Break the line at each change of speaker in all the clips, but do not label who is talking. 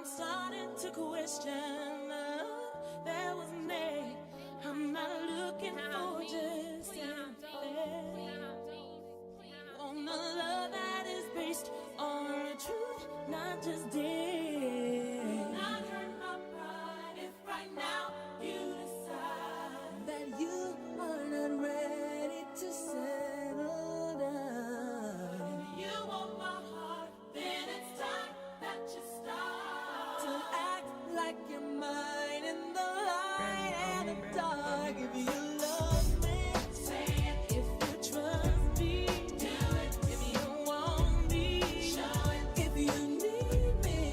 I'm starting to question. There was an A. I'm not looking for just anything. On a love that is based on the truth, not just days. Not hurt my pride if right now you decide that you are not ready to settle down. If you want my heart, then it's time that you start to act like you're mine in the light and the dark. If you love me, say it. If you trust me, do it. If you want me, show it. If you need me,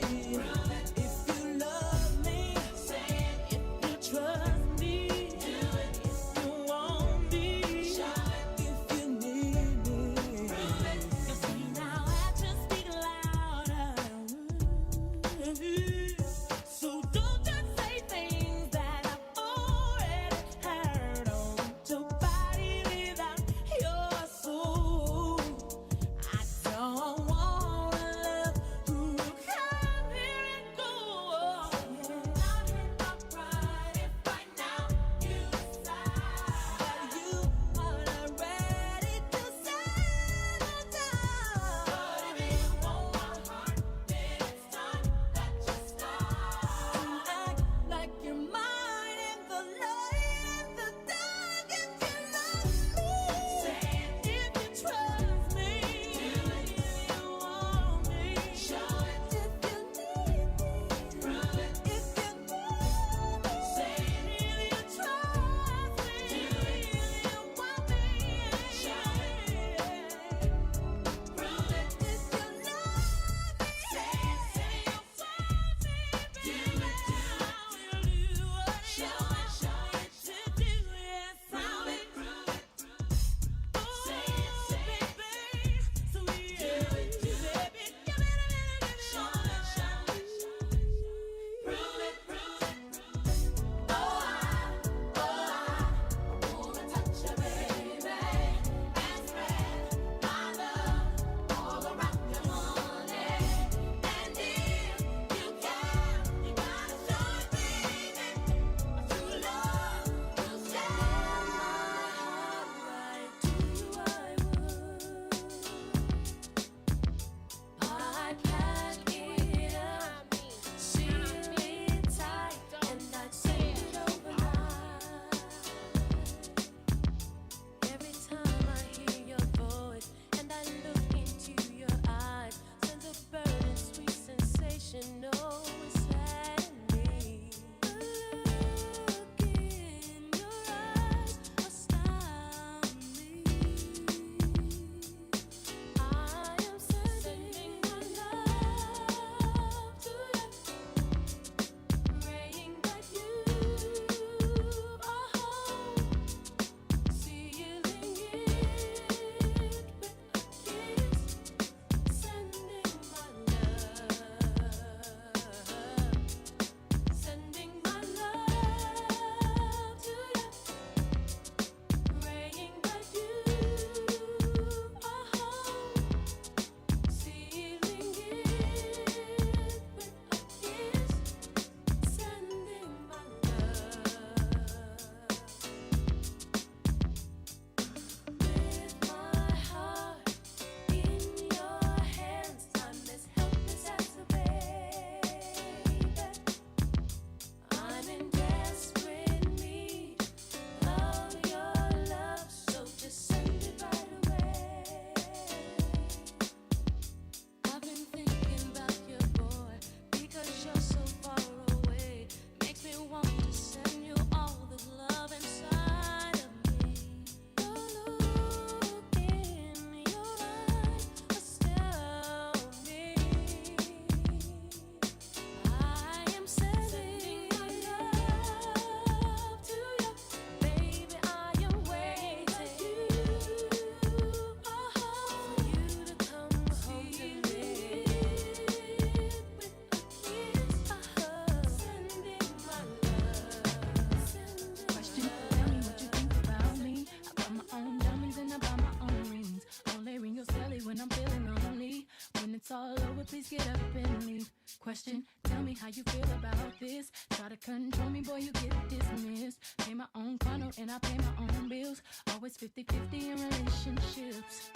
just get up and leave. Question, tell me how you feel about this. Try to control me, boy, you get dismissed. Pay my own condo and I pay my own bills. Always 50-50 in relationships.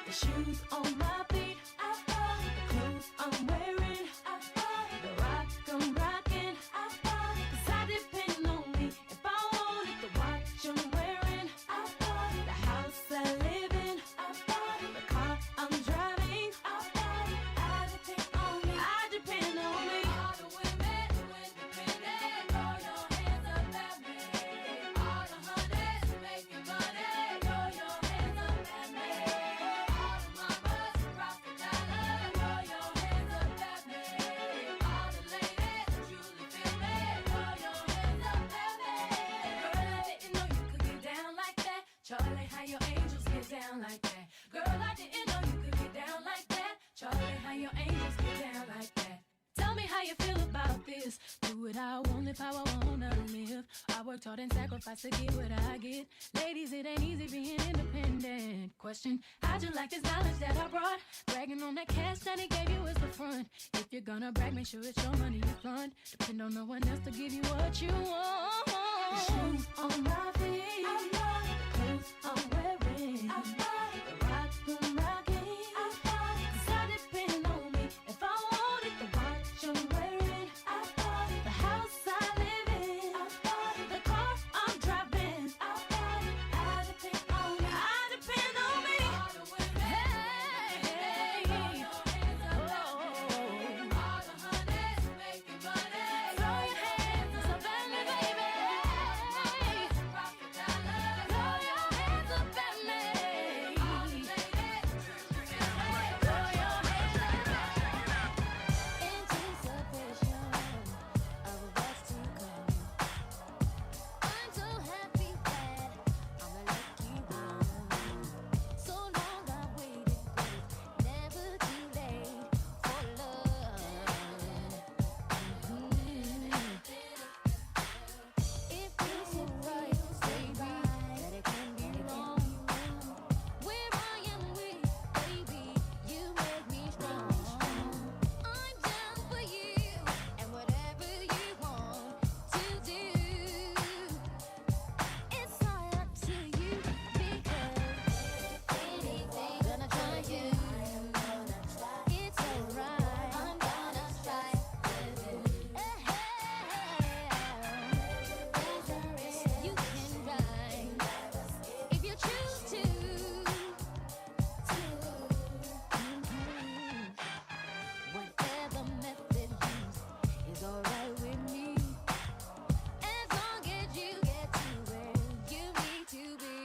The shoes on my feet, I buy. The clothes I'm wearing, I buy. The rock I'm rocking, I buy. 'Cause I depend on me. If I want it, the watch I'm wearing, I buy. The house I live in, I buy. The car I'm driving, I buy. I depend on me. I depend on me. All the women who independent, throw your hands up at me. All the hunters making money, throw your hands up at me. All the mamas who rock the dollar, throw your hands up at me. All the ladies who truly feel me, throw your hands up at me. Girl, I didn't know you could get down like that. Charlie, how your angels get down like that. Girl, I didn't know you could get down like that. Charlie, how your angels get down like that. Tell me how you feel about this. Do it how I want, live how I wanna live. I worked hard and sacrificed to get what I get. Ladies, it ain't easy being independent. Question, how'd you like this knowledge that I brought? Bragging on that cash that he gave you is the front. If you're gonna brag, make sure it's your money you fund. Depend on no one else to give you what you want. The shoes on my feet, I buy. The clothes I'm wearing, I buy. The rock I'm rocking, I buy. 'Cause I depend on me. If I want it, the watch I'm wearing, I buy. The house I live in, I buy. The car I'm driving, I buy. I depend on me. I depend on me. All the women, hey, throw your hands up at me. All the hunters making money, throw your hands up at me, baby. Rock the dollar, throw your hands up at me. All the ladies, throw your hands up at me. Anticipation of what's to come. I'm so happy that I'm a lucky one. So long I waited, but it's never too late for love. It feels so right, baby, that it can be wrong. Where I am weak, baby, you make me strong. I'm down for you and whatever you want to do. It's all up to you because anything gonna try you. It's alright. I'm gonna try. You can ride if you choose to. Whatever method used is alright with me. As long as you get to where you need to be.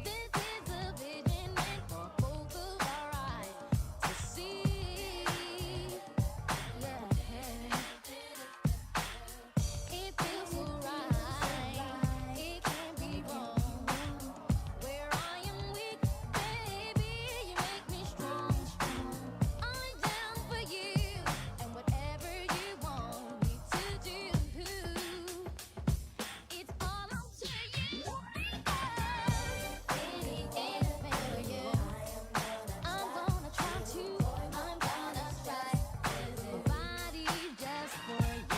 This is a vision meant for both of our eyes to see. Yeah. It feels so right. It can't be wrong. Where I am weak, baby, you make me strong. I'm down for you and whatever you want me to do. It's all up to you. Anything for you. I'm gonna try to. I'm gonna try. Body just for you.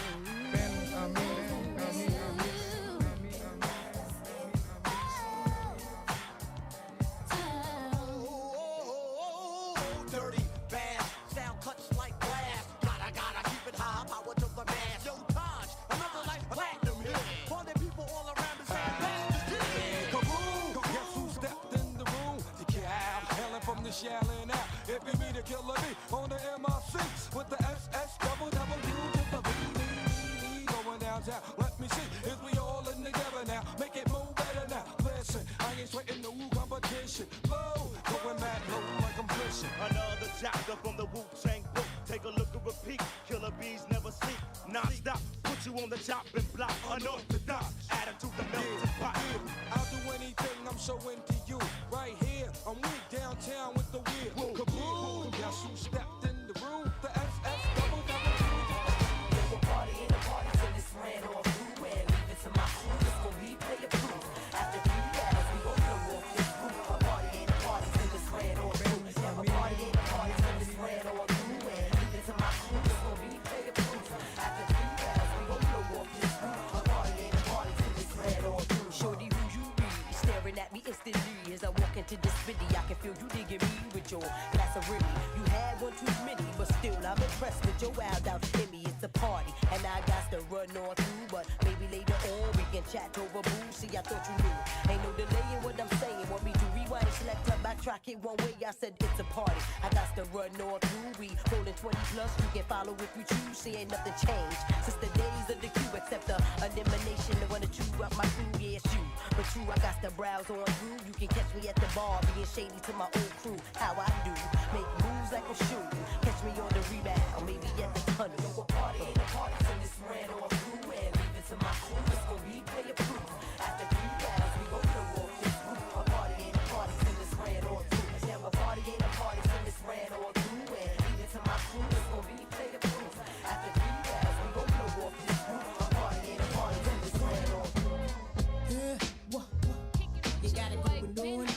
Dirty, bad, sound cuts like glass. Gotta keep it high, power to the mass. Yo, Taj, another life platinum hit. Party people all around me saying, "Pass the shit."
Kaboom! Guess who stepped in the room? The cow, hailing from the Shaolin out. If you meet a killer me on the MRC with the SS double to the B. Going downtown, let me see. Is we all in together now? Make it move better now. Listen, I ain't sweating no competition. Low, going mad low like I'm fishing.
Another chapter from the Wu-Tang book. Take a look at repeat. Killer bees never sleep. Non-stop. Put you on the chopping block. Unorthodox. Attitude the melting pot.
I'll do anything, I'm so into you. Right here, I'm weak downtown with the wheel. Kaboom! Guess who stepped in the room? The SS double.
We'll party in the party till it's ran all through. And leave it to my crew, it's gon' replay approved. After 3 hours, we gon' blow off this roof. A party in the party till it's ran all through. Yeah, a party in the party till it's ran all through. And I'm impressed with your wild out in me. It's a party, and I got to run on through. But maybe later on we can chat over boo. See, I thought you knew. Ain't no delay in what I'm saying. Want me to rewind, select up, backtrack it one way? I said it's a party. I got to run on through. We rolling 20 plus. You can follow if you choose. See, ain't nothing changed since the days of the queue, except the elimination. The one to chew up my crew, yeah, it's you. But true, I got to browse on through. You can catch me at the bar, being shady to my old crew. How I do, make moves like a shoe. Catch me on the rebound, maybe at the tunnel. Yo, a party ain't a party till it's ran on through. And leave it to my crew, it's gon' be player proof. After 3 rounds, we gon' blow off this roof. A party ain't a party till it's ran on through. Yeah, a party ain't a party till it's ran on through. And leave it to my crew, it's gon' be player proof. After 3 rounds, we gon' blow off this roof. A party ain't a party till it's ran on through. Yeah, what? You gotta go and do it.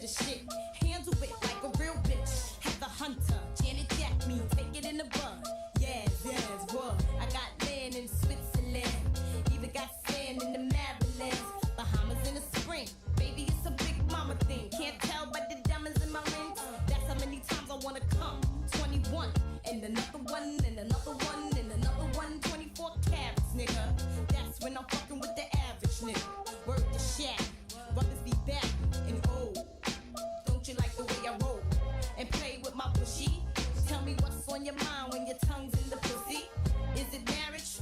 Shit, handle it like a real bitch. Have the hunter, Janet Jack me, take it in the bud. Yes, what? I got land in Switzerland, even got sand in the Maryland, Bahamas in the spring. Baby, it's a big mama thing. Can't tell by the diamonds in my rings. That's how many times I wanna come. 21 and another one and another one and another one. 24 carats, nigga. That's when I'm fucking with the average nigga. Word to shack, brothers be back and old. You like the way I roll and play with my pushy. Tell me what's on your mind when your tongue's in the pussy. Is it marriage?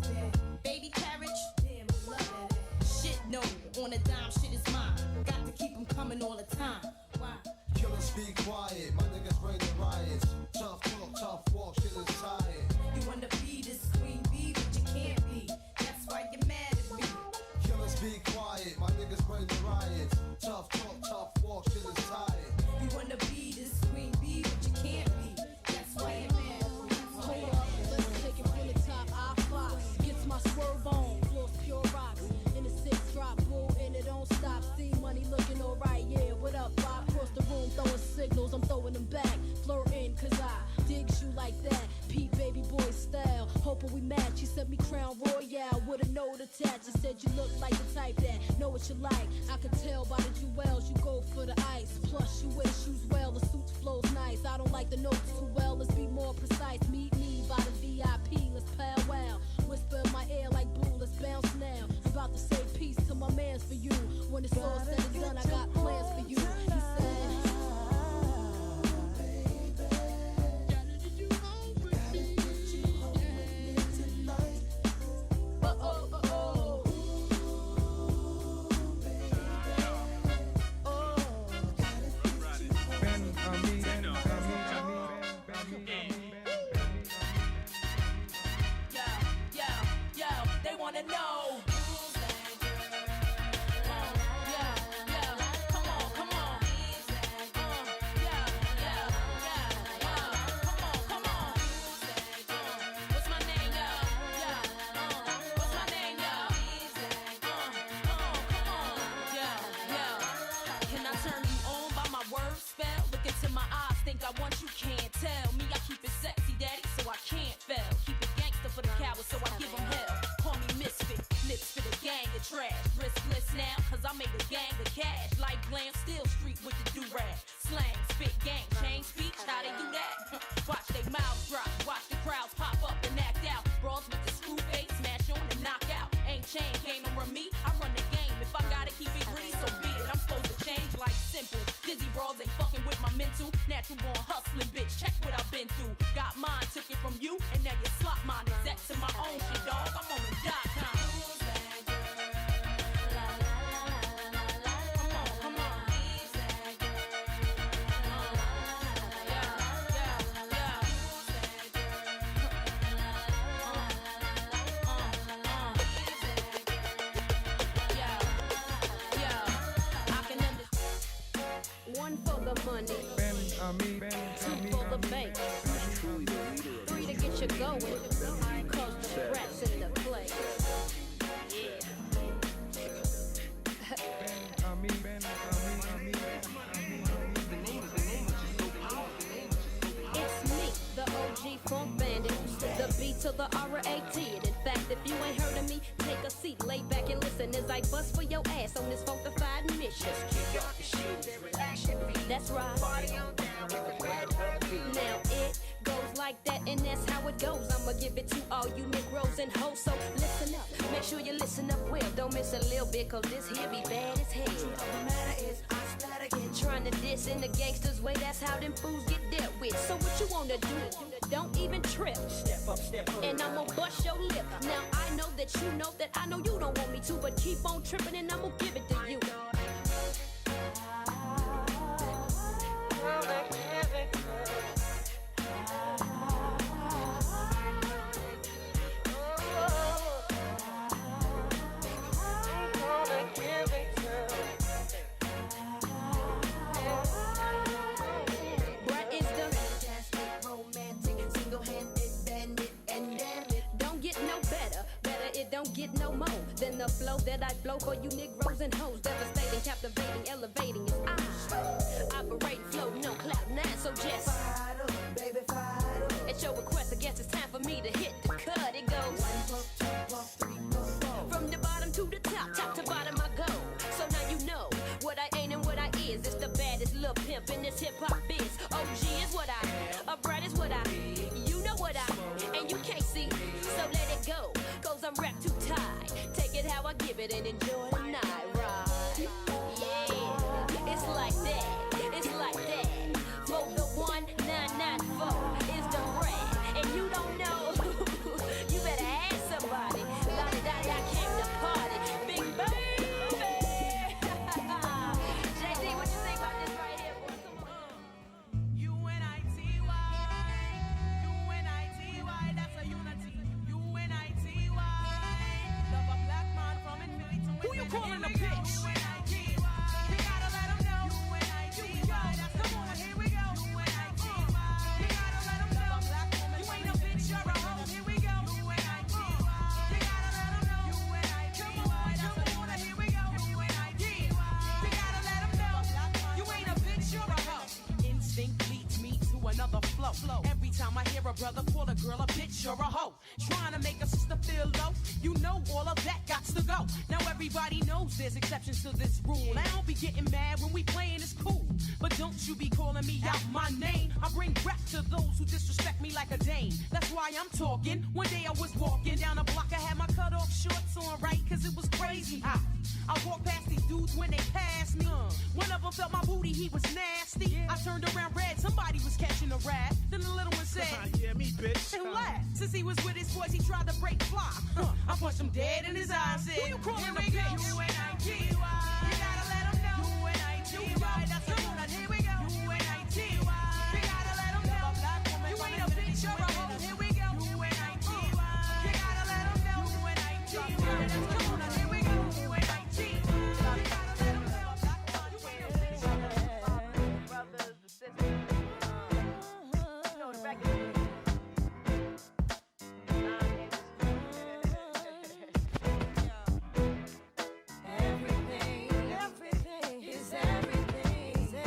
Damn, baby carriage? Damn, I love that. Shit, no, on a dime, shit is mine. Got to keep them coming all the time. Why?
Killers be quiet, my niggas bring the riots. Tough talk, tough walk, shit is tired.
You wanna be this queen bee, but you can't be. That's why you're mad at me.
Killers be quiet, my niggas bring the riots. Tough talk, tough walk, shit is tired.
You wanna be this queen bee, but you can't be. That's why you're mad at me.
Hold up, let's take it from the top. I fox gets my swerve on, floors pure rocks. In the 6 drop, bull, and it don't stop. See money looking alright, yeah. What up, Bob? Across the room, throwing signals, I'm throwing them back. Flirting, cause I dig you like that. Pete baby boy style, hoping we match. You sent me Crown Royale with a note attached. You said you look like the type that know what you like. I could tell by the jewels you go for the ice. Plus you wear shoes well, the suit flows nice. I don't like the notes too well, let's be more precise. Meet me by the VIP, let's powwow. Whisper in my ear like blue, let's bounce now. I'm about to say peace to my mans for you. When it's all said and done, I got plans for you. He said the B to the R-A-T. And in fact, if you ain't heard of me, take a seat, lay back and listen as I bust for your ass on this funkified mission.
Kick off your shoes and relax your feet.
That's right.
Party on down with the red beat.
Now it goes like that, and that's how it goes. I'ma give it to all you Negroes and hoes, so listen up. Make sure you listen up well. Don't miss a little bit, cause this here be bad as hell.
The matter is, I start again.
Trying to diss in the gangsters' way, that's how them fools get dealt with. So what you wanna do? Don't even trip.
Step up,
And I'ma bust your lip. Now I know that you know that I know you don't want me to, but keep on tripping and I'ma give it to you. Brett is the
fantastic, romantic, single-handed bandit, and damn it.
don't get no better. It don't get no more than the flow that I blow for you Negroes and hoes. Devastating, captivating, elevating is I operate, floating on cloud nine. So just
Fired up, baby, fired up.
at your request, I guess it's time for me to hit the cut. It goes
1 puff, 2 puff, 3 puff, 4.
from the bottom to the top, top to bottom I go. So now you know what I ain't and what I is. It's the baddest little pimp in this hip hop biz. OG is what I, a Brad is what I, you know what I, and you can't see. So let it go, cause I'm wrapped too tight. Take it how I give it and enjoy the night ride. Yeah, it's like that, it's like that. For the 1994 is the rat, and you don't know, you better ask somebody. La-da-da-da, I came to party, big baby. JD, what you think about this right here, boy? Come on.
U-N-I-T-Y, U-N-I-T-Y, that's a unity. U-N-I-T-Y, love a black man from infinity to infinity. Who you calling a bitch? U-N-I-T-Y, we gotta let 'em know. U-N-I-T-Y, that's come on, here we go. U-N-I-T-Y, we gotta let 'em know. You ain't a bitch, you're a hoe. Here we go. U-N-I-T-Y, we gotta let 'em know. U-N-I-T-Y, that's come on, here we go. U-N-I-T-Y, we gotta let 'em know. You ain't a bitch, you're a hoe. Instinct leads me to another flow. Every time I hear a brother call a girl a bitch, you're a hoe. Trying to make a sister feel low, you know all of that gots to go. Now everybody knows there's exceptions to this rule. I don't be getting mad when we playing, it's cool. But don't you be calling me out my name. I bring rap to those who disrespect me like a dame. That's why I'm talking. One day I was walking down a block, I had my cut off shorts on, right? Cause it was crazy hot. I walked past these dudes when they passed me. One of them felt my booty, he was nasty. I turned around red, somebody was catching a rat. Then the little one said,
Yeah, me, bitch.
and laughed. Since he was with his boys, he tried to break fly. I punched him dead in his eyes. Said, who you calling a bitch? U-N-I-T-Y. You gotta let him know. U-N-I-T-Y. That's come on, here we go. U-N-I-T-Y. You gotta let him know. You ain't a bitch, you're a hoe. Here we go. U-N-I-T-Y. You gotta let him know. U-N-I-T-Y. That's come on, here we go. U-N-I-T-Y. You gotta let him know. You ain't a bitch, you're a hoe. Brothers and sisters. You know the record.
Everything is everything.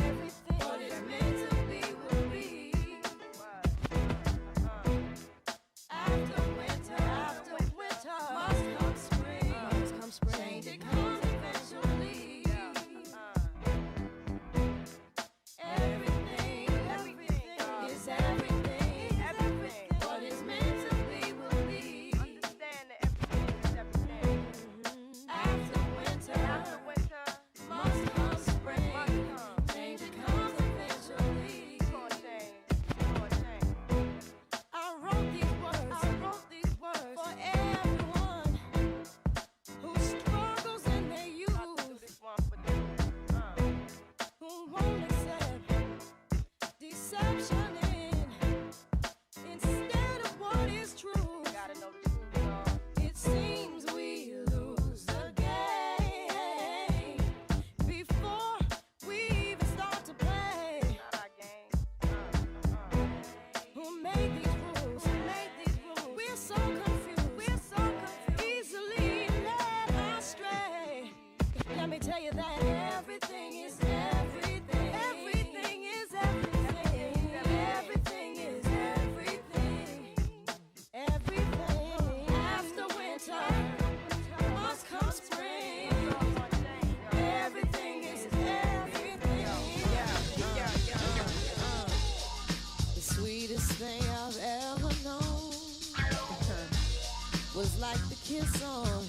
like the kiss on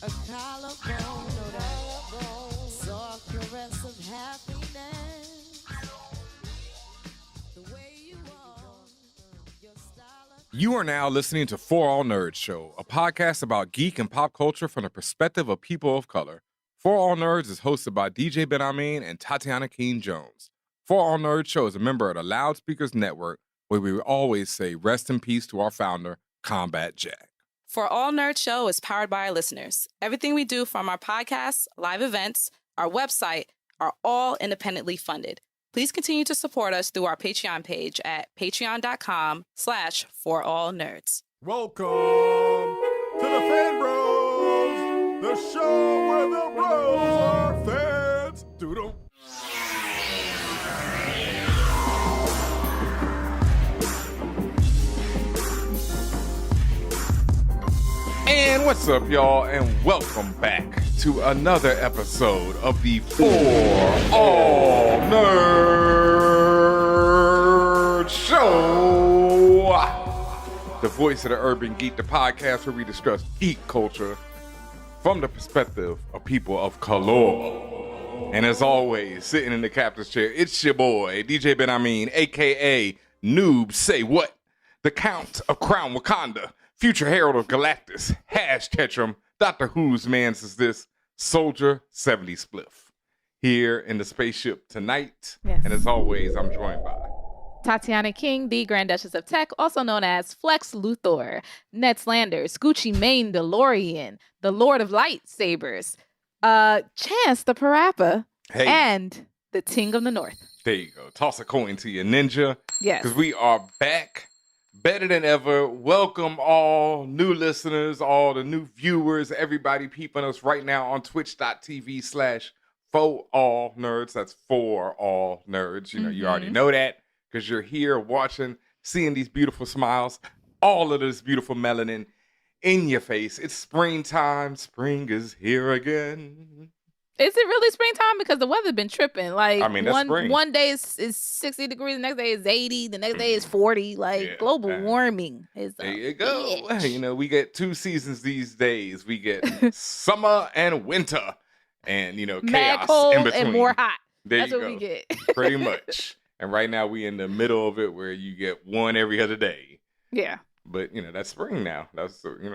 a collarbone, know that soft caress of happiness. The way you are, your style of
You are now listening to ForAllNerds Show, a podcast about geek and pop culture from the perspective of people of color. ForAllNerds is hosted by DJ Ben Amin and Tatiana Keene-Jones. ForAllNerds Show is a member of the Loudspeakers Network, where we always say rest in peace to our founder, Combat Jack.
For All Nerd Show is powered by our listeners. Everything we do, from our podcasts, live events, our website, are all independently funded. Please continue to support us through our Patreon page at patreon.com/forallnerds.
Welcome to the Fan Bros, the show where the bros are fans. Doodle.
And what's up, y'all, and welcome back to another episode of the For All Nerds Show, the voice of the urban geek, the podcast where we discuss geek culture from the perspective of people of color. And as always, sitting in the captain's chair, it's your boy, DJ Ben Amin, a.k.a. Noob Say What, the Count of Crown Wakanda, Future Herald of Galactus, Hash Ketchum, Doctor Who's Mans is this, Soldier 70 Spliff. Here in the spaceship tonight.
Yes.
And as always, I'm joined by
Tatiana King, the Grand Duchess of Tech, also known as Flex Luthor, Ned Slanders, Gucci Mane DeLorean, the Lord of Lightsabers, Chance the Parappa,
Hey.
and the Ting of the North.
There you go. Toss a coin to your ninja.
Yes.
Because we are back. Better than ever. Welcome all new listeners, all the new viewers, everybody peeping us right now on twitch.tv/ForAllNerds. That's For All Nerds. You know, you already know that because you're here watching, seeing these beautiful smiles, all of this beautiful melanin in your face. It's springtime. Spring is here again.
Is it really springtime? Because the weather's been tripping. Like,
I mean, that's spring.
one day is 60 degrees, the next day is 80, the next day is 40. Like,
Yeah,
global warming is
There you go.
bitch.
You know, we get two seasons these days. We get summer and winter, and you know,
Mad
chaos
cold
in between.
and more hot.
There
That's
you
what
go.
we get.
Pretty much. And right now we in the middle of it, where you get one every other day.
Yeah.
But you know, that's spring now. That's spring. You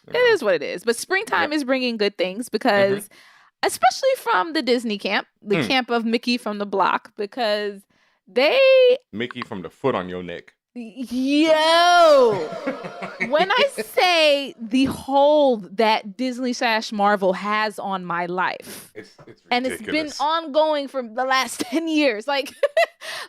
It
know?
is what it is. But springtime
Yep.
is bringing good things because, especially from the Disney camp, the camp of Mickey from the block, because they,
Mickey from the foot on your neck.
yo, when I say the hold that Disney/Marvel has on my life,
It's ridiculous.
and it's been ongoing for the last 10 years. Like,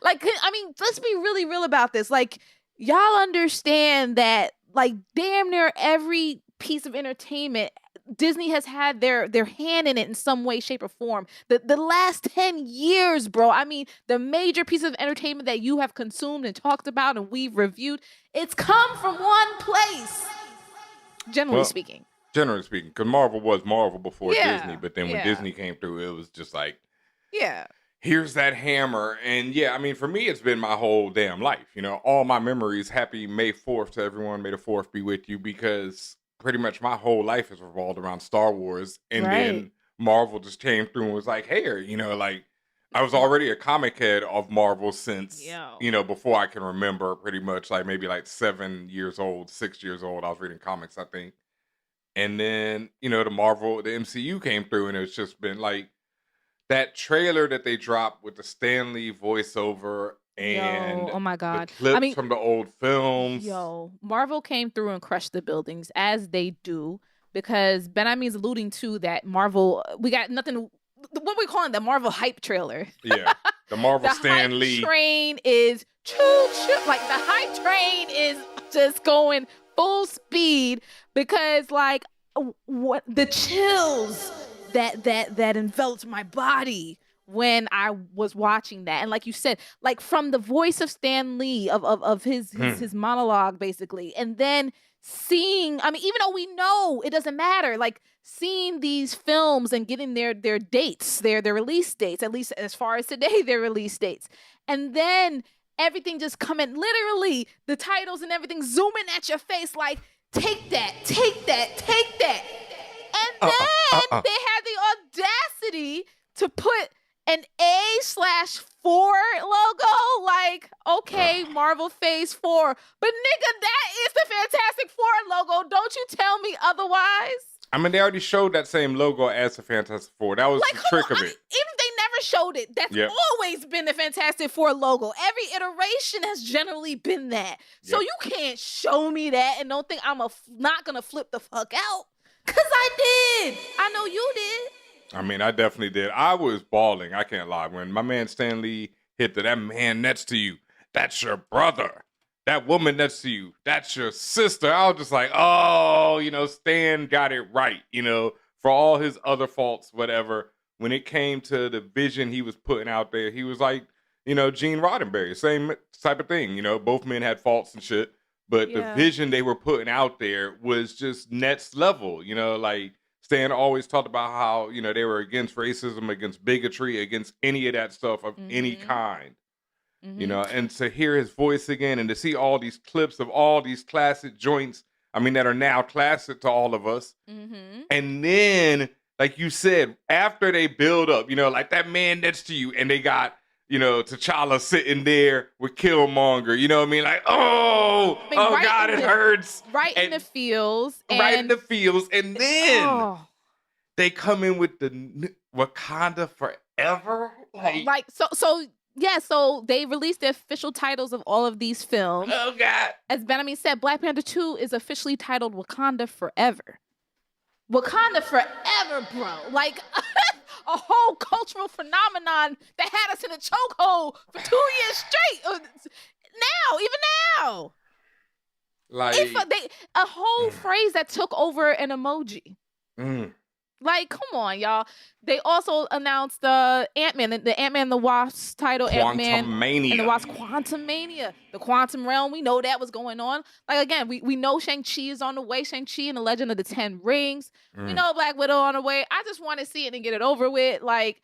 I mean, let's be really real about this. Like, y'all understand that, like, damn near every piece of entertainment, Disney has had their hand in it in some way, shape, or form. The last 10 years, bro. I mean, the major piece of entertainment that you have consumed and talked about and we've reviewed, it's come from one place, generally speaking.
Generally speaking, because Marvel was Marvel before
Yeah,
Disney, but then when
yeah.
Disney came through, it was just like,
Yeah.
here's that hammer. And yeah, I mean, for me, it's been my whole damn life. You know, all my memories. Happy May 4th to everyone. May the 4th be with you, because pretty much my whole life has revolved around Star Wars. And then Marvel just came through and was like, hey, you know, like, I was already a comic head of Marvel since, you know, before I can remember, pretty much, like maybe like 7 years old, 6 years old. I was reading comics, I think. And then, you know, the MCU came through, and it's just been like, that trailer that they dropped with the Stan Lee voiceover and
oh my God.
the clips
I mean,
from the old films.
Yo, Marvel came through and crushed the buildings, as they do, because Ben Amin's alluding to that Marvel, we got nothing, what we calling the Marvel hype trailer.
Yeah, the Marvel
The
Stan
hype
Lee.
train is choo-choo, like the hype train is just going full speed, because like what the chills that enveloped my body when I was watching that. And like you said, like from the voice of Stan Lee, of his monologue, basically, and then seeing, I mean, even though we know it doesn't matter, like seeing these films and getting their dates, their release dates, at least as far as today, their release dates, and then everything just coming, literally the titles and everything zooming at your face, like, take that, take that, take that. And then they had the audacity to put an A/4 logo. Like, okay, Marvel Phase 4. But nigga, that is the Fantastic Four logo. Don't you tell me otherwise.
I mean, they already showed that same logo as the Fantastic Four. That was
Like,
the trick of it.
even if they never showed it, that's
Yep.
always been the Fantastic Four logo. Every iteration has generally been that. So
Yep.
you can't show me that and don't think I'm not gonna flip the fuck out. Cause I did. I know you did.
I mean, I definitely did. I was bawling. I can't lie. When my man Stan Lee hit that man next to you, that's your brother. That woman next to you, that's your sister. I was just like, oh, Stan got it right, for all his other faults, whatever. When it came to the vision he was putting out there, he was like, Gene Roddenberry, same type of thing. Both men had faults and shit, but the vision they were putting out there was just next level. Like Stan always talked about how, they were against racism, against bigotry, against any of that stuff of any kind. And to hear his voice again and to see all these clips of all these classic joints, that are now classic to all of us. And then, like you said, after they build up, like that man next to you, and they got, T'Challa sitting there with Killmonger, you know what I mean? Like, right God, it hurts.
Right in the feels.
Right in the feels. And then they come in with the Wakanda Forever.
So they released the official titles of all of these films.
Oh, God.
As Benjamin said, Black Panther 2 is officially titled Wakanda Forever. Wakanda Forever, bro. Like, a whole cultural phenomenon that had us in a chokehold for 2 years straight. Even now.
Like,
a whole phrase that took over an emoji. Like, come on, y'all. They also announced the Ant-Man and the Wasp title, Ant-Man and the Wasp Quantumania. The Quantum Realm, we know that was going on. Like, again, we know Shang-Chi is on the way. Shang-Chi and the Legend of the Ten Rings. We know Black Widow on the way. I just want to see it and get it over with. Like,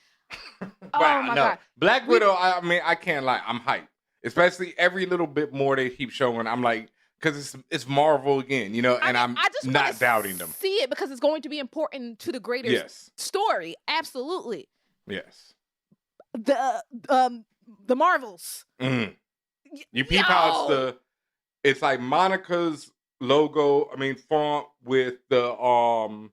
God.
Black Widow, I can't lie. I'm hyped. Especially every little bit more they keep showing. I'm like, because it's Marvel again, and I'm
I just
not doubting them.
See it because it's going to be important to the greater story. Absolutely.
Yes.
The Marvels.
You peep how it's like Monica's logo. Font with the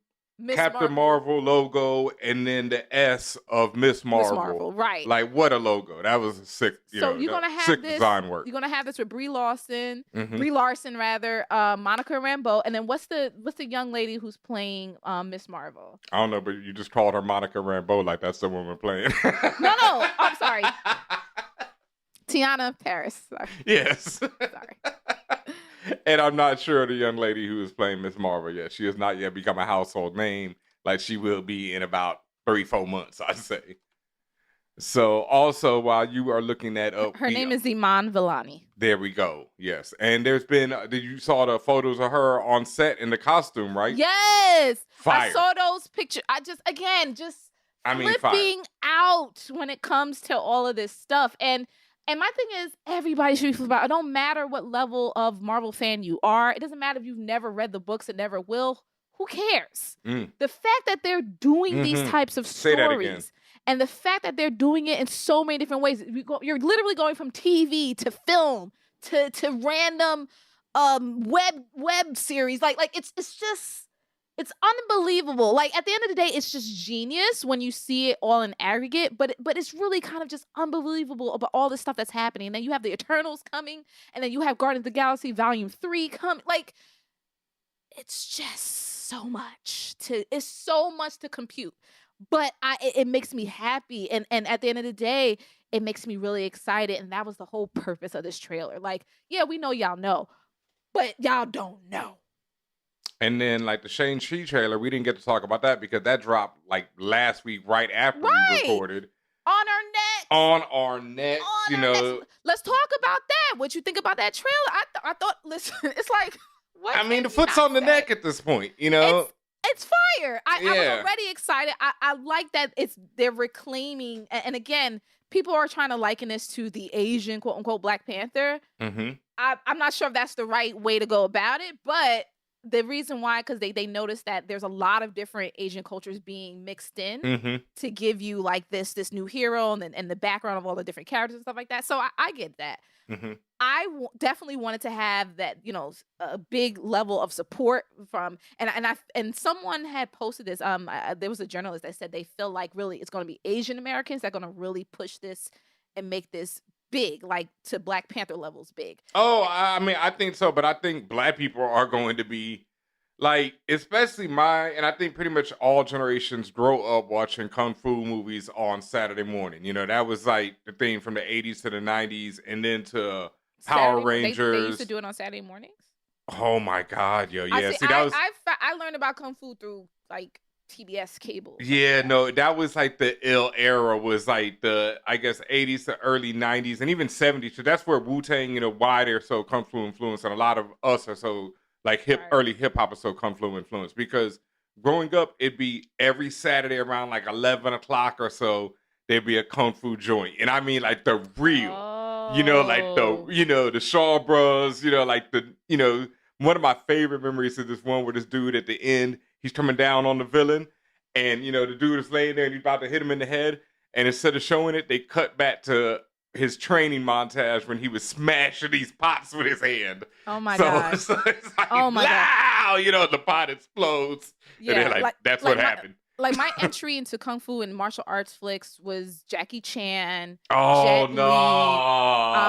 Captain Marvel logo, and then the S of Miss Marvel.
Right?
Like, what a logo! That was a sick.
So you're gonna have
sick
this
design work.
You're gonna have this with Brie Larson, Monica Rambeau, and then what's the young lady who's playing Miss Marvel?
I don't know, but you just called her Monica Rambeau like that's the woman playing.
No, I'm sorry. Tiana Paris. Sorry.
Yes.
Sorry.
And I'm not sure the young lady who is playing Miss Marvel yet. She has not yet become a household name like she will be in about 3-4 months, I'd say. So also, while you are looking that up.
Her name is Iman Vellani.
There we go. Yes. And there's been, you saw the photos of her on set in the costume, right?
Yes.
Fire.
I saw those pictures. Flipping out when it comes to all of this stuff. And my thing is, everybody should be flipped out. It don't matter what level of Marvel fan you are. It doesn't matter if you've never read the books and never will. Who cares? The fact that they're doing these types of stories, and the fact that they're doing it in so many different ways. You're literally going from TV to film to random web series. Like it's unbelievable. Like, at the end of the day, it's just genius when you see it all in aggregate, but it's really kind of just unbelievable about all this stuff that's happening. And then you have the Eternals coming, and then you have Guardians of the Galaxy Volume 3 coming. Like, it's just so much to compute. But it makes me happy, and at the end of the day, it makes me really excited, and that was the whole purpose of this trailer. Like, yeah, we know y'all know, but y'all don't know.
And then, like, the Shang-Chi trailer, we didn't get to talk about that because that dropped, like, last week, right after we recorded.
On our neck. Let's talk about that. What you think about that trailer? I thought, listen, it's like, what?
The foot's on the neck at this point,
It's fire. I was already excited. I like that they're reclaiming, and again, people are trying to liken this to the Asian, quote-unquote, Black Panther. I'm not sure if that's the right way to go about it, but the reason why, because they noticed that there's a lot of different Asian cultures being mixed in
Mm-hmm.
to give you like this new hero and the background of all the different characters and stuff like that. So I get that.
Mm-hmm.
I definitely wanted to have that, you know, a big level of support from, and someone had posted this. There was a journalist that said they feel like really it's going to be Asian Americans that are going to really push this and make this big, like to Black Panther levels big.
Oh, I mean, I think so, but I think Black people are going to be like, especially and I think pretty much all generations grow up watching kung fu movies on Saturday morning. You know, that was like the thing from the 80s to the 90s, and then to Power Rangers.
They used to do it on Saturday mornings.
Oh my God, yo, yeah.
I learned about kung fu through like TBS cable.
Yeah, no, that was like the ill era, was like the, I guess, 80s to early 90s and even 70s. So that's where Wu-Tang, you know, why they're so kung fu influenced, and a lot of us are so like early hip hop is so kung fu influenced, because growing up, it'd be every Saturday around like 11 o'clock or so, there'd be a kung fu joint. And I mean like the real, you know, like the Shaw Bros, you know, like one of my favorite memories is this one where this dude at the end, he's coming down on the villain, and, you know, the dude is laying there and he's about to hit him in the head. And instead of showing it, they cut back to his training montage when he was smashing these pots with his hand.
Oh my God.
So it's like, wow, you know, the pot explodes.
Yeah,
and they're like that's what happened.
Like my entry into kung fu and martial arts flicks was Jackie Chan.
Oh,
Jet
no.
Li.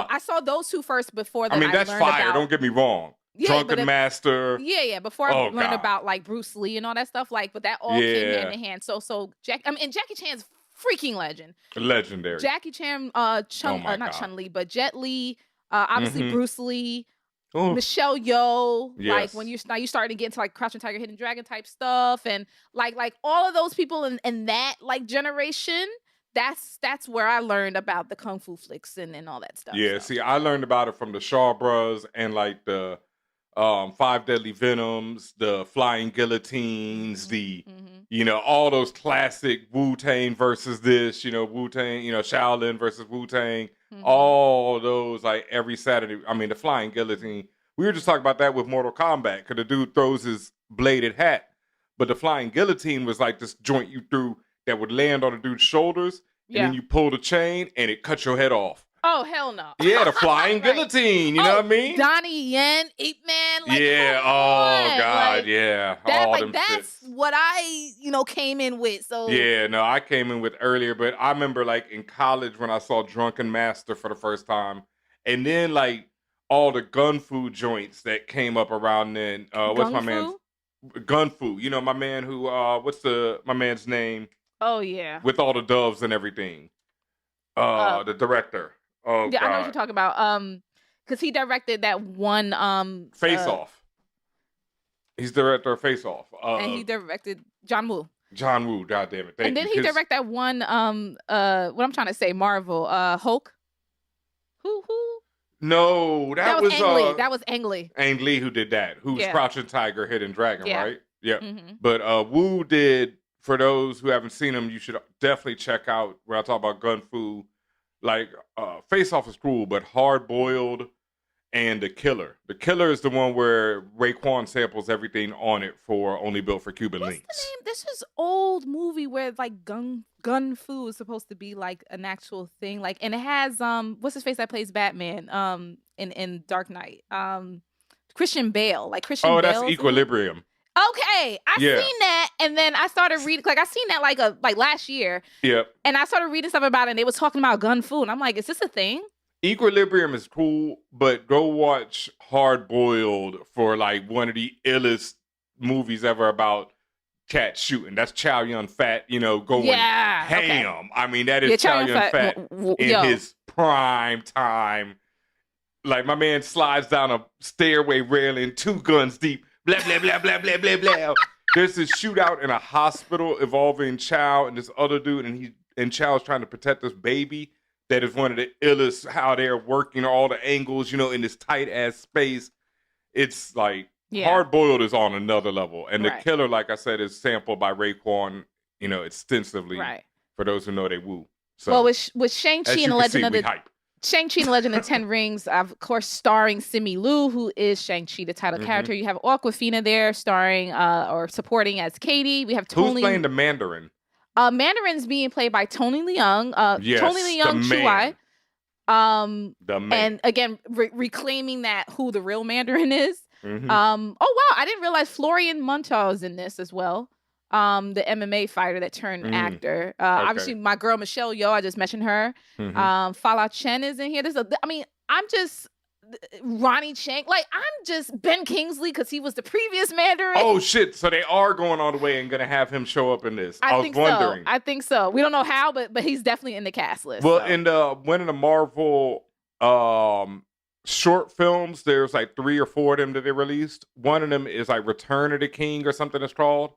I saw those two first before that.
I mean, that's
learned
fire.
about,
Don't get me wrong. Drunken Master.
Yeah. Before I learned about like Bruce Lee and all that stuff, like, but that all came hand in hand. So Jackie Chan's freaking legend.
Legendary.
Jackie Chan, not Chun-Li, but Jet Li, obviously Bruce Lee, Michelle Yeoh.
Yes.
Like when you started to get into like Crouching Tiger, Hidden Dragon type stuff, and like all of those people in that like generation. That's where I learned about the kung fu flicks and all that stuff.
Yeah, see, I learned about it from the Shaw Bros. And like the Five Deadly Venoms, the Flying Guillotines, you know, all those classic Wu-Tang versus this, you know, Wu-Tang, you know, Shaolin versus Wu-Tang, all those, like every Saturday. I mean, the Flying Guillotine, we were just talking about that with Mortal Kombat, because the dude throws his bladed hat, but the Flying Guillotine was like this joint you threw that would land on the dude's shoulders, and then you pull the chain and it cuts your head off.
Oh, hell no.
Yeah, the Flying Guillotine, you know what I mean?
Donnie Yen, Ape Man. Like,
yeah,
oh,
God,
like,
yeah.
That,
all
like,
them
that's
shits.
what I, came in with. So
yeah, no, I came in with earlier, but I remember like in college when I saw Drunken Master for the first time, and then like all the gun fu joints that came up around then. What's my man's gun fu? You know, my man who, what's my man's name?
Oh, yeah.
With all the doves and everything. The director. Oh,
yeah,
God.
I know what you're talking about. Because he directed that one
Face Off. He's director of Face Off.
And he directed John Woo.
John Woo, God damn it.
And then he directed that one what I'm trying to say, Marvel, Hulk. Who?
No, that was
Ang Lee. That was Ang Lee.
Ang Lee who did that. Who's Crouching Tiger, Hidden Dragon, right? Yeah.
Mm-hmm.
But Woo did, for those who haven't seen him, you should definitely check out when I talk about Gun Fu. Like, Face Off is cool, but Hard Boiled and The Killer. The Killer is the one where Raekwon samples everything on it for Only Built for Cuban Links.
What's the name? This is old movie where like gun fu is supposed to be like an actual thing. Like, and it has what's his face that plays Batman in Dark Knight. Christian Bale. Like Christian Bale.
Oh, that's Equilibrium.
Okay, I seen that, and then I started reading. Like I seen that like last year.
Yep.
And I started reading stuff about it, and they was talking about gun fu, and I'm like, is this a thing?
Equilibrium is cool, but go watch Hard Boiled for like one of the illest movies ever about cats shooting. That's Chow Yun-Fat, going ham. Okay. I mean, that is Chow Yun-Fat in his prime time. Like my man slides down a stairway railing 2 guns deep. Blah, blah, blah, blah, blah, blah, blah. There's this shootout in a hospital involving Chow and this other dude, and Chow's trying to protect this baby that is one of the illest, how they're working all the angles, in this tight-ass space. It's like, Hard Boiled is on another level. And The Killer, like I said, is sampled by Raekwon, extensively for those who know they woo. So,
well, with Shang-Chi and the Legend of the...
Hype.
Shang-Chi and the Legend of the Ten Rings, of course, starring Simu Liu, who is Shang-Chi, the title character. You have Awkwafina there starring or supporting as Katie. We have Tony.
Who's playing the Mandarin?
Mandarin's being played by Tony Leung.
Yes,
Tony Leung
the
Chuai.
The man.
And again, reclaiming that who the real Mandarin is.
Mhm.
Oh wow, I didn't realize Florian Muntal is in this as well. The MMA fighter that turned actor. Obviously, my girl Michelle Yeoh, I just mentioned her. Fala Chen is in here. I'm just Ronnie Chang. Like, I'm just Ben Kingsley because he was the previous Mandarin.
Oh shit! So they are going all the way and gonna have him show up in this. I was wondering.
I think so. We don't know how, but he's definitely in the cast list.
Well,
so.
in one of the Marvel short films, there's like 3 or 4 of them that they released. One of them is like Return of the King or something it's called.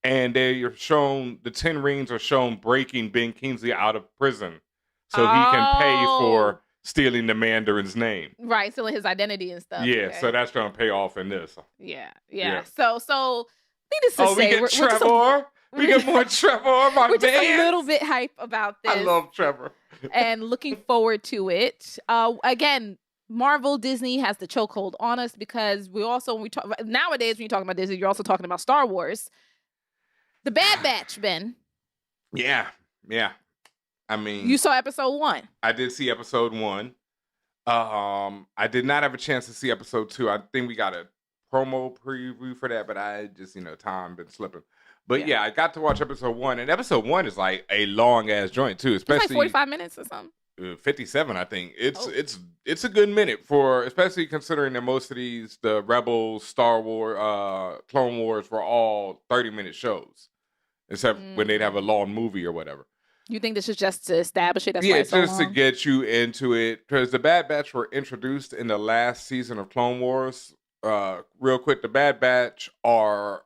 And they are shown, the 10 Rings are shown breaking Ben Kingsley out of prison so he can pay for stealing the Mandarin's name.
Right, stealing his identity and stuff.
Yeah,
okay.
so that's going to pay off in this.
Yeah.
Yeah.
So needless to say,
we get Trevor. We get more Trevor, my
we're just
man.
a little bit hype about this.
I love Trevor.
And looking forward to it. Again, Marvel, Disney has the chokehold on us because nowadays when you talk about Disney, you're also talking about Star Wars. The Bad Batch, Ben.
Yeah. I mean,
you saw episode 1.
I did see episode 1. I did not have a chance to see episode 2. I think we got a promo preview for that, but I just, time been slipping. But yeah, I got to watch episode 1, and episode 1 is like a long ass joint too, especially
it's like 45 minutes or something.
57, I think. It's a good minute especially considering that most of these, the Rebels, Star Wars, Clone Wars were all 30-minute shows, except when they'd have a long movie or whatever.
You think this is just to establish it? That's why it's so
just
long?
to get you into it, because the Bad Batch were introduced in the last season of Clone Wars. Real quick, the Bad Batch are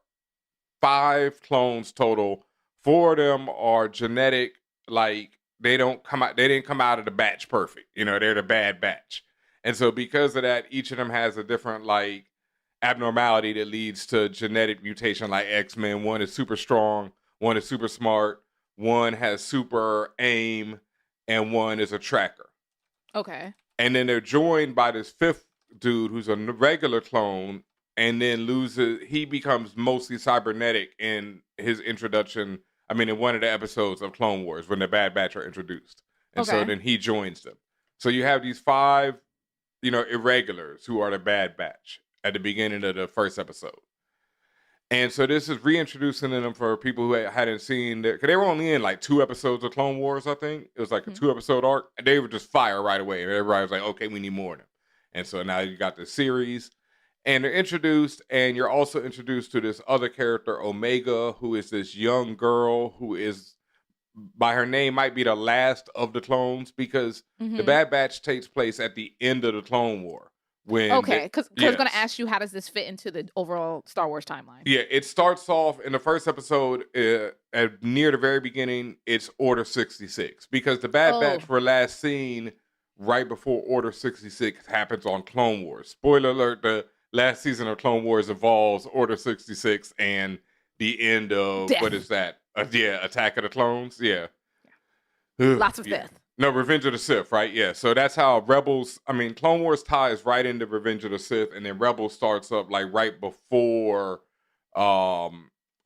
5 clones total. 4 of them are genetic, like they didn't come out of the batch perfect. They're the Bad Batch. And so because of that, each of them has a different like abnormality that leads to genetic mutation, like X-Men. One is super strong, one is super smart, one has super aim, and one is a tracker.
Okay.
And then they're joined by this 5th dude who's a regular clone, and then he becomes mostly cybernetic in his introduction. I mean, in one of the episodes of Clone Wars when the Bad Batch are introduced. And so then he joins them. So you have these 5, irregulars who are the Bad Batch at the beginning of the first episode. And so this is reintroducing them for people who hadn't seen it. Because they were only in like 2 episodes of Clone Wars, I think. It was like a 2-episode arc. And they were just fire right away. And everybody was like, okay, we need more of them. And so now you got the series. And they're introduced, and you're also introduced to this other character, Omega, who is this young girl who is, by her name, might be the last of the clones, because the Bad Batch takes place at the end of the Clone War.
Because I was going to ask you, how does this fit into the overall Star Wars timeline?
Yeah, it starts off in the first episode, near the very beginning, it's Order 66, because the Bad Batch were last seen right before Order 66 happens on Clone Wars. Spoiler alert, the last season of Clone Wars involves Order 66 and the end of, what is that? Attack of the Clones? Yeah.
Lots of death.
No, Revenge of the Sith, right? Yeah. So that's how Clone Wars ties right into Revenge of the Sith, and then Rebels starts up like right before A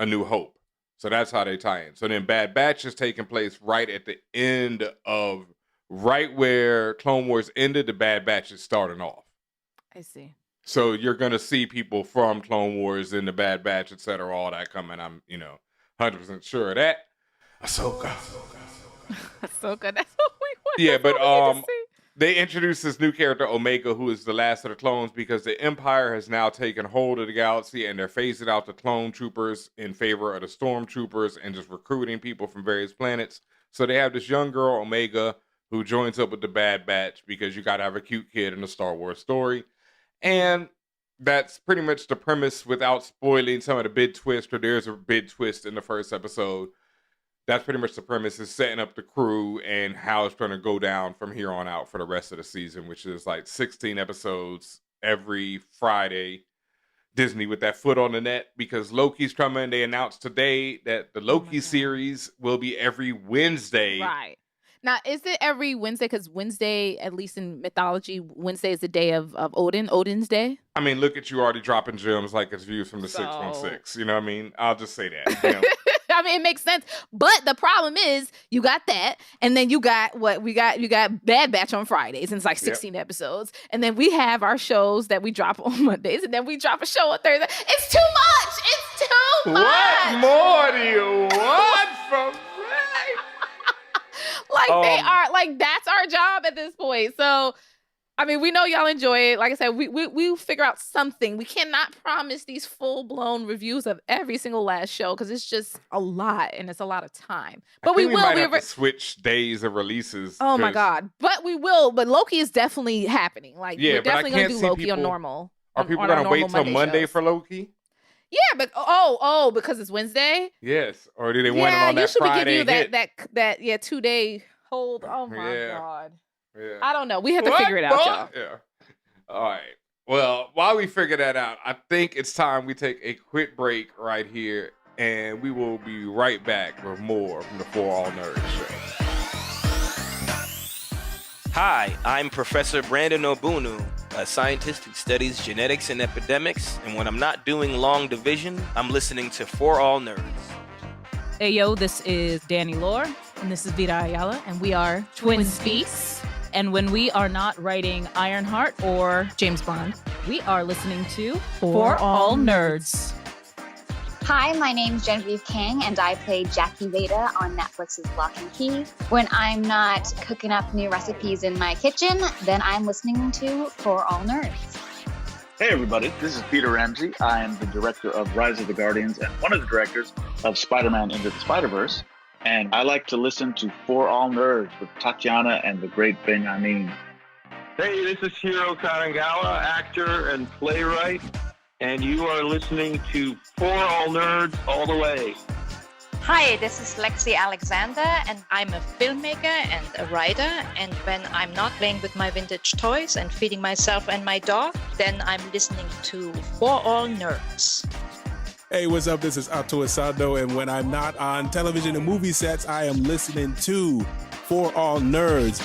New Hope. So that's how they tie in. So then Bad Batch is taking place right at the end of, right where Clone Wars ended, the Bad Batch is starting off.
I see.
So you're going to see people from Clone Wars in the Bad Batch, et cetera, all that coming. I'm, 100% sure of that. Ahsoka.
That's so good. That's what we want.
Yeah, but they introduced this new character, Omega, who is the last of the clones, because the Empire has now taken hold of the galaxy, and they're phasing out the clone troopers in favor of the stormtroopers and just recruiting people from various planets. So they have this young girl, Omega, who joins up with the Bad Batch, because you got to have a cute kid in a Star Wars story. And that's pretty much the premise without spoiling some of the big twists, or there's a big twist in the first episode. That's pretty much the premise, is setting up the crew and how it's going to go down from here on out for the rest of the season, which is like 16 episodes every Friday. Disney with that foot on the net, because Loki's coming. They announced today that the Loki series will be every Wednesday.
Right. Now, is it every Wednesday? Because Wednesday, at least in mythology, Wednesday is the day of Odin, Odin's day.
I mean, look at you already dropping gems like it's Views from the 616. You know what I mean? I'll just say that. You know?
I mean, it makes sense. But the problem is you got that. And then you got you got Bad Batch on Fridays. And it's like 16 episodes. And then we have our shows that we drop on Mondays. And then we drop a show on Thursday. It's too much. It's too much.
What more do you want from me?
Like they are, like that's our job at this point. So, I mean, we know y'all enjoy it. Like I said, we'll figure out something. We cannot promise these full-blown reviews of every single last show because it's just a lot and it's a lot of time. But we will.
Might have to switch days of releases.
Oh my God. But we will. But Loki is definitely happening. Like, we're definitely going to do Loki on normal.
Are people going to wait till Monday for Loki?
Yeah, but because it's Wednesday.
Yes, or do they want it on that Friday?
Yeah, usually give you that 2-day hold. Oh my God. Yeah. I don't know. We have to figure it out, y'all.
Yeah. All right. Well, while we figure that out, I think it's time we take a quick break right here, and we will be right back with more from the For All Nerds show.
Hi, I'm Professor Brandon Obunu, a scientist who studies genetics and epidemics, and when I'm not doing long division, I'm listening to For All Nerds.
Hey yo, this is Danny Lore, and this is Vida Ayala, and we are Twin Speaks. And when we are not writing Ironheart or James Bond, we are listening to For All Nerds.
Hi, my name's Genevieve King, and I play Jackie Veda on Netflix's Lock and Key. When I'm not cooking up new recipes in my kitchen, then I'm listening to For All Nerds.
Hey everybody, this is Peter Ramsey. I am the director of Rise of the Guardians and one of the directors of Spider-Man Into the Spider-Verse. And I like to listen to For All Nerds with Tatiana and the great Benjamin.
Hey, this is Hiro Karangawa, actor and playwright, and you are listening to For All Nerds all the way.
Hi, this is Lexi Alexander, and I'm a filmmaker and a writer, and when I'm not playing with my vintage toys and feeding myself and my dog, then I'm listening to For All Nerds.
Hey, what's up? This is Ato Asado, and when I'm not on television and movie sets, I am listening to For All Nerds.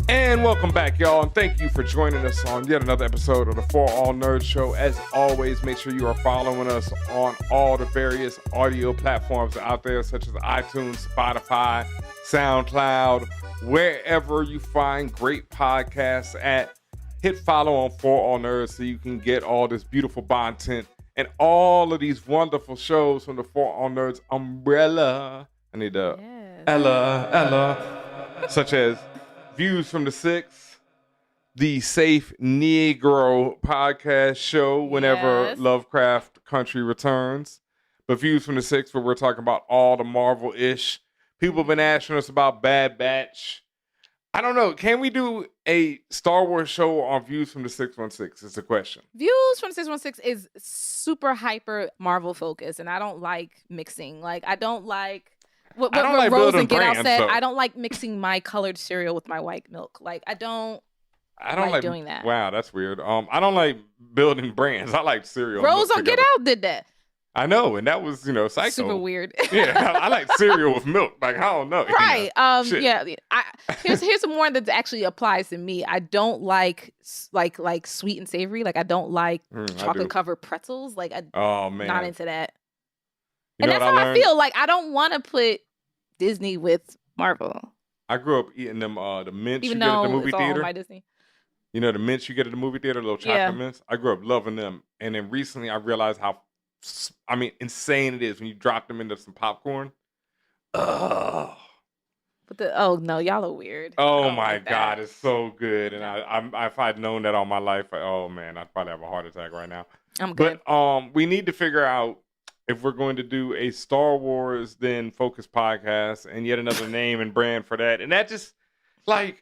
And welcome back, y'all, and thank you for joining us on yet another episode of the For All Nerds Show. As always, make sure you are following us on all the various audio platforms out there, such as iTunes, Spotify, SoundCloud, wherever you find great podcasts at. Hit follow on For All Nerds so you can get all this beautiful content and all of these wonderful shows from the For All Nerds umbrella. I need a Ella, such as Views from the Six, the Safe Negro podcast show whenever Lovecraft Country returns. But Views from the Six, where we're talking about all the Marvel-ish. People have been asking us about Bad Batch. I don't know. Can we do a Star Wars show on Views from the 616 is the question.
Views from 616 is super hyper Marvel focused, and I don't like mixing. Like, I don't like... What
like
Rose
building
and Get Out
brands,
said,
though.
I don't like mixing my colored cereal with my white milk. Like, I don't like doing that.
Wow, that's weird. I don't like building brands. I like cereal.
Rose on
milk
Get
together.
Out did that.
I know, and that was, psycho.
Super weird.
Yeah, I like cereal with milk. Like, I don't know.
Right.
Shit.
Yeah. Here's one that actually applies to me. I don't like sweet and savory. Like, I don't like chocolate covered pretzels. Like,
Oh man.
not into that.
You
And
know
that's
what
how
I
I
learned?
feel. Like, I don't want to put Disney with Marvel,
I grew up eating them the mints
even
you get at
though
the movie
it's all
theater.
my Disney.
You know the mints you get at the movie theater, little chocolate
Yeah.
mints. I grew up loving them, and then recently I realized how, insane it is when you drop them into some popcorn. Ugh.
But no, y'all are weird.
Oh my God, it's so good. And I if I'd known that all my life, oh man, I'd probably have a heart attack right now.
I'm good.
But we need to figure out if we're going to do a Star Wars then focus podcast and yet another name and brand for that. And that just like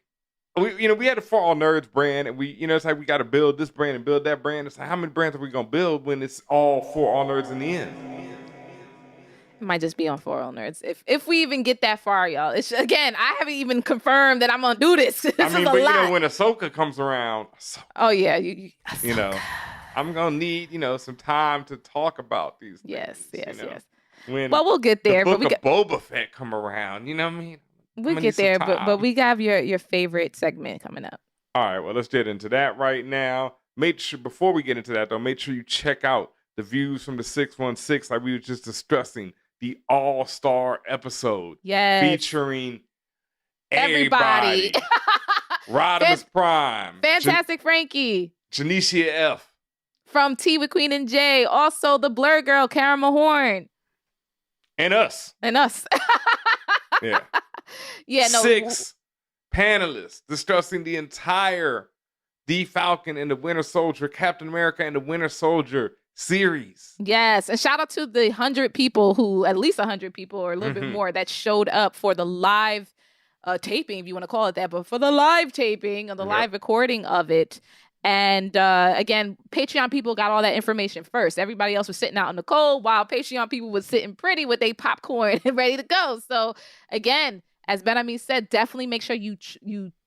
we had a For All Nerds brand, and it's like we got to build this brand and build that brand. It's like, how many brands are we gonna build when it's all For All Nerds in the end?
Might just be on ForAllNerds. If we even get that far, y'all. It's again, I haven't even confirmed that I'm gonna do this. This
I
is
mean,
a
but
lot.
you know, when Ahsoka comes around,
Oh yeah,
you know, I'm gonna need, you know, some time to talk about these things.
Yes.
When
Well, we'll get there,
the
but
book
we
of Boba Fett come around, you know what I mean?
we'll get there, but we got your favorite segment coming up.
All right, well, let's get into that right now. Make sure, before we get into that, though, make sure you check out the views from the 616, like we were just discussing, the all-star episode.
Yes.
Featuring
Everybody.
Rodimus Prime.
Fantastic Frankie.
Janicia F.
From Tea with Queen and Jay. Also, the Blur Girl, Karen Mahorn.
And us. Yeah.
Yeah, no.
6 panelists discussing the entire The Falcon and the Winter Soldier, Captain America and the Winter Soldier series.
Yes, and shout out to the 100 people who, at least 100 people or a little bit more, that showed up for the live taping, if you want to call it that, but for the live taping or the live recording of it. And again, Patreon people got all that information first. Everybody else was sitting out in the cold while Patreon people was sitting pretty with their popcorn and ready to go. So again, as Ben-Ami said, definitely make sure you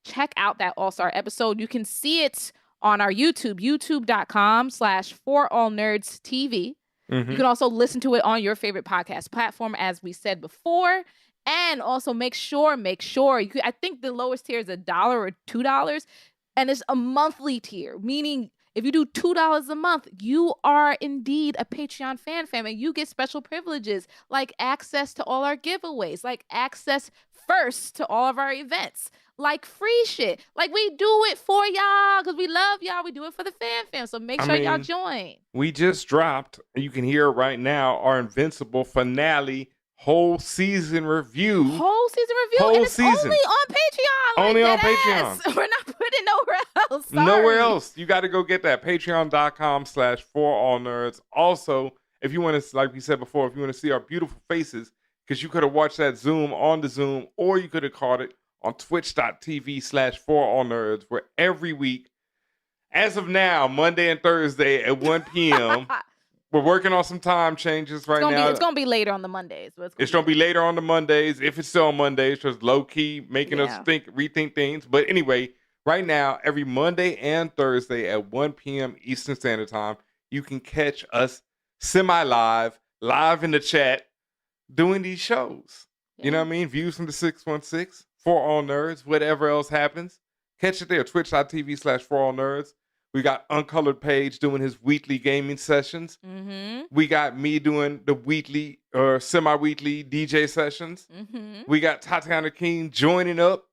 check out that All-Star episode. You can see it on our YouTube, youtube.com/ForAllNerdsTV. You can also listen to it on your favorite podcast platform, as we said before. And also make sure, I think the lowest tier is $1 or $2. And it's a monthly tier, meaning if you do $2 a month, you are indeed a Patreon fan, and you get special privileges like access to all our giveaways, like access first to all of our events, like free shit. Like we do it for y'all because we love y'all. We do it for the fam. So make sure y'all join.
We just dropped, you can hear it right now, our Invincible finale whole season review. And it's only
on Patreon.
Only on Patreon.
We're not putting it nowhere else. Sorry.
Nowhere else. You got to go get that. Patreon.com/ForAllNerds. Also, if you want to, like we said before, if you want to see our beautiful faces, because you could have watched that Zoom on the Zoom, or you could have caught it on twitch.tv/ForAllNerds, where every week, as of now, Monday and Thursday at 1 p.m., we're working on some time changes right now.
It's going to be later on the Mondays.
It's going to be later on the Mondays, if it's still on Mondays, just low-key making us rethink things. But anyway, right now, every Monday and Thursday at 1 p.m. Eastern Standard Time, you can catch us semi-live, live in the chat, doing these shows. You know what I mean? Views from the 616, ForAllNerds, whatever else happens. Catch it there, twitch.tv/ForAllNerds. We got Uncolored Page doing his weekly gaming sessions. We got me doing the weekly or semi-weekly DJ sessions. We got Tatiana King joining up,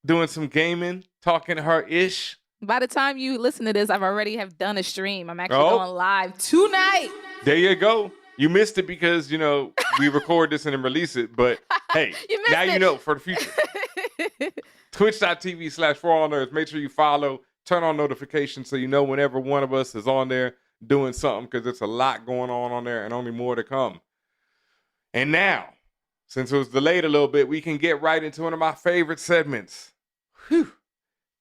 doing some gaming, talking to her ish.
By the time you listen to this, I've already have done a stream. I'm actually going live tonight.
There you go. You missed it because, you know, we record this and then release it. But hey, now you know for the future. Twitch.tv/ForAllNerds. Make sure you follow. Turn on notifications so you know whenever one of us is on there doing something, because there's a lot going on there and only more to come. And now, since it was delayed a little bit, we can get right into one of my favorite segments. The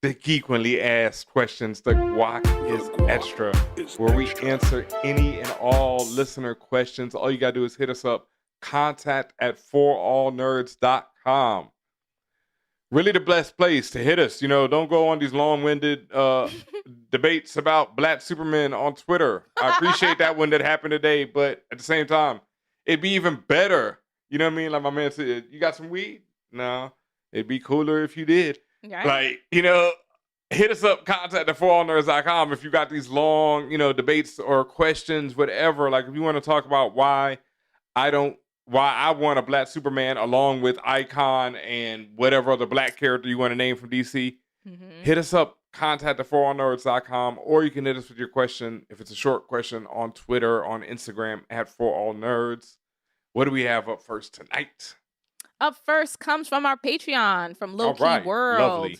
Geekly Asked Questions, the Guac is Extra, where we answer any and all listener questions. All you got to do is hit us up, contact@forallnerds.com. Really the best place to hit us. You know, don't go on these long-winded debates about Black Superman on Twitter. I appreciate that one that happened today, but at the same time, it'd be even better. You know what I mean? Like my man said, you got some weed? No. It'd be cooler if you did.
Right.
Like, you know, hit us up, contact@forallnerds.com if you got these long, you know, debates or questions, whatever. Like if you want to talk about why I want a Black Superman along with Icon and whatever other Black character you want to name from DC, hit us up, contact@forallnerds.com, or you can hit us with your question, if it's a short question, on Twitter, on Instagram, @ForAllNerds. What do we have up first tonight?
Up first comes from our Patreon, from Low Key World.
Lovely.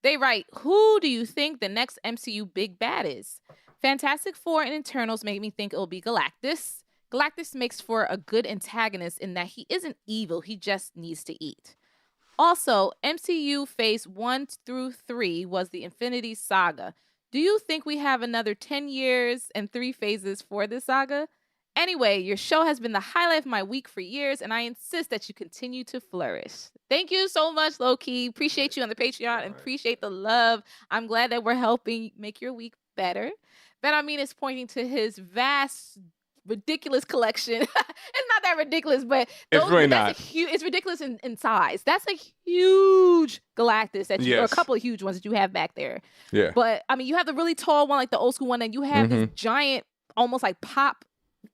They write, who do you think the next MCU big bad is? Fantastic Four and Eternals make me think it'll be Galactus. Galactus makes for a good antagonist in that he isn't evil, he just needs to eat. Also, MCU Phase 1 through 3 was the Infinity Saga. Do you think we have another 10 years and 3 phases for this saga? Anyway, your show has been the highlight of my week for years, and I insist that you continue to flourish. Thank you so much, Low-Key. Appreciate you on the Patreon and appreciate the love. I'm glad that we're helping make your week better. Ben Amin is pointing to his vast, ridiculous collection. It's not that ridiculous, but
It's really not.
It's ridiculous in size. That's a huge Galactus that you, or a
Yes.
couple of huge ones that you have back there.
Yeah.
But I mean, you have the really tall one, like the old school one, and you have this giant, almost like pop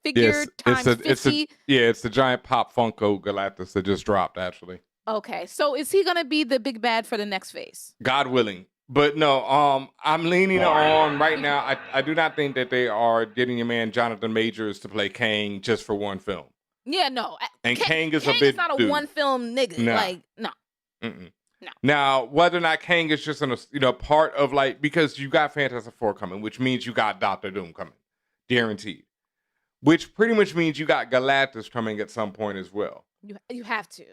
figure times 50.
It's the giant pop Funko Galactus that just dropped, actually.
Okay, so is he gonna be the big bad for the next phase?
God willing. But no, I'm leaning on right now. I do not think that they are getting your man Jonathan Majors to play Kang just for one film.
Yeah, no.
And Kang is a
Kang
big
is not a
dude.
one film nigga.
Nah.
Like, no.
Mm-mm. Now, whether or not Kang is just part of like, because you got Fantastic Four coming, which means you got Doctor Doom coming, guaranteed. Which pretty much means you got Galactus coming at some point as well.
You have to.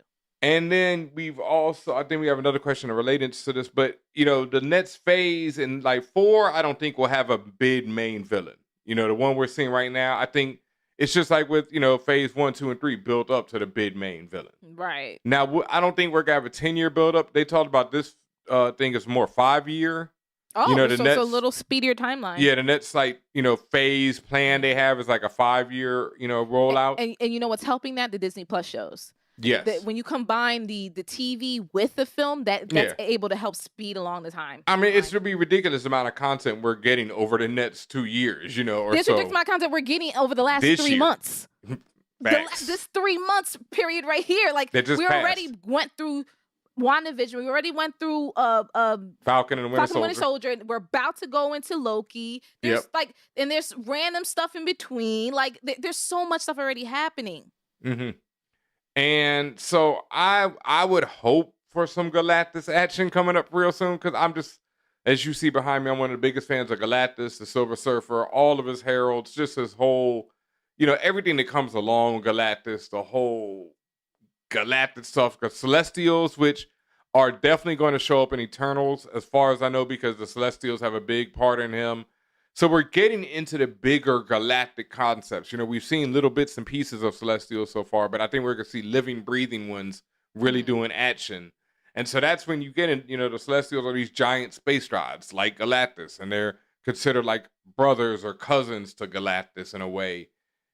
And then I think we have another question related to this, but the next phase in like 4, I don't think will have a big main villain. The one we're seeing right now, I think it's just like with, phase 1, 2, and 3 built up to the big main villain.
Right.
Now, I don't think we're going to have a 10-year build up. They talked about this thing is more 5-year.
Oh, so it's a little speedier timeline.
Yeah, the next phase plan they have is like a 5-year, rollout.
And you know what's helping that? The Disney Plus shows.
Yes.
When you combine the TV with the film, that's able to help speed along the time.
I mean, it's going to be ridiculous amount of content we're getting over the next 2 years, or
There's
so.
ridiculous amount of content we're getting over the last
This
3
year.
months.
Facts.
This 3 months period right here, like
That just
we
passed.
already went through WandaVision. We already went through
Falcon and the Winter
Soldier. We're about to go into Loki. There's and there's random stuff in between. Like there's so much stuff already happening.
Mm-hmm. And so I would hope for some Galactus action coming up real soon, because I'm just, as you see behind me, I'm one of the biggest fans of Galactus, the Silver Surfer, all of his heralds, just his whole, everything that comes along with Galactus, the whole Galactic stuff, the Celestials, which are definitely going to show up in Eternals, as far as I know, because the Celestials have a big part in him. So we're getting into the bigger galactic concepts. We've seen little bits and pieces of Celestials so far, but I think we're going to see living, breathing ones really doing action. And so that's when you get in, the Celestials are these giant space drives like Galactus, and they're considered like brothers or cousins to Galactus in a way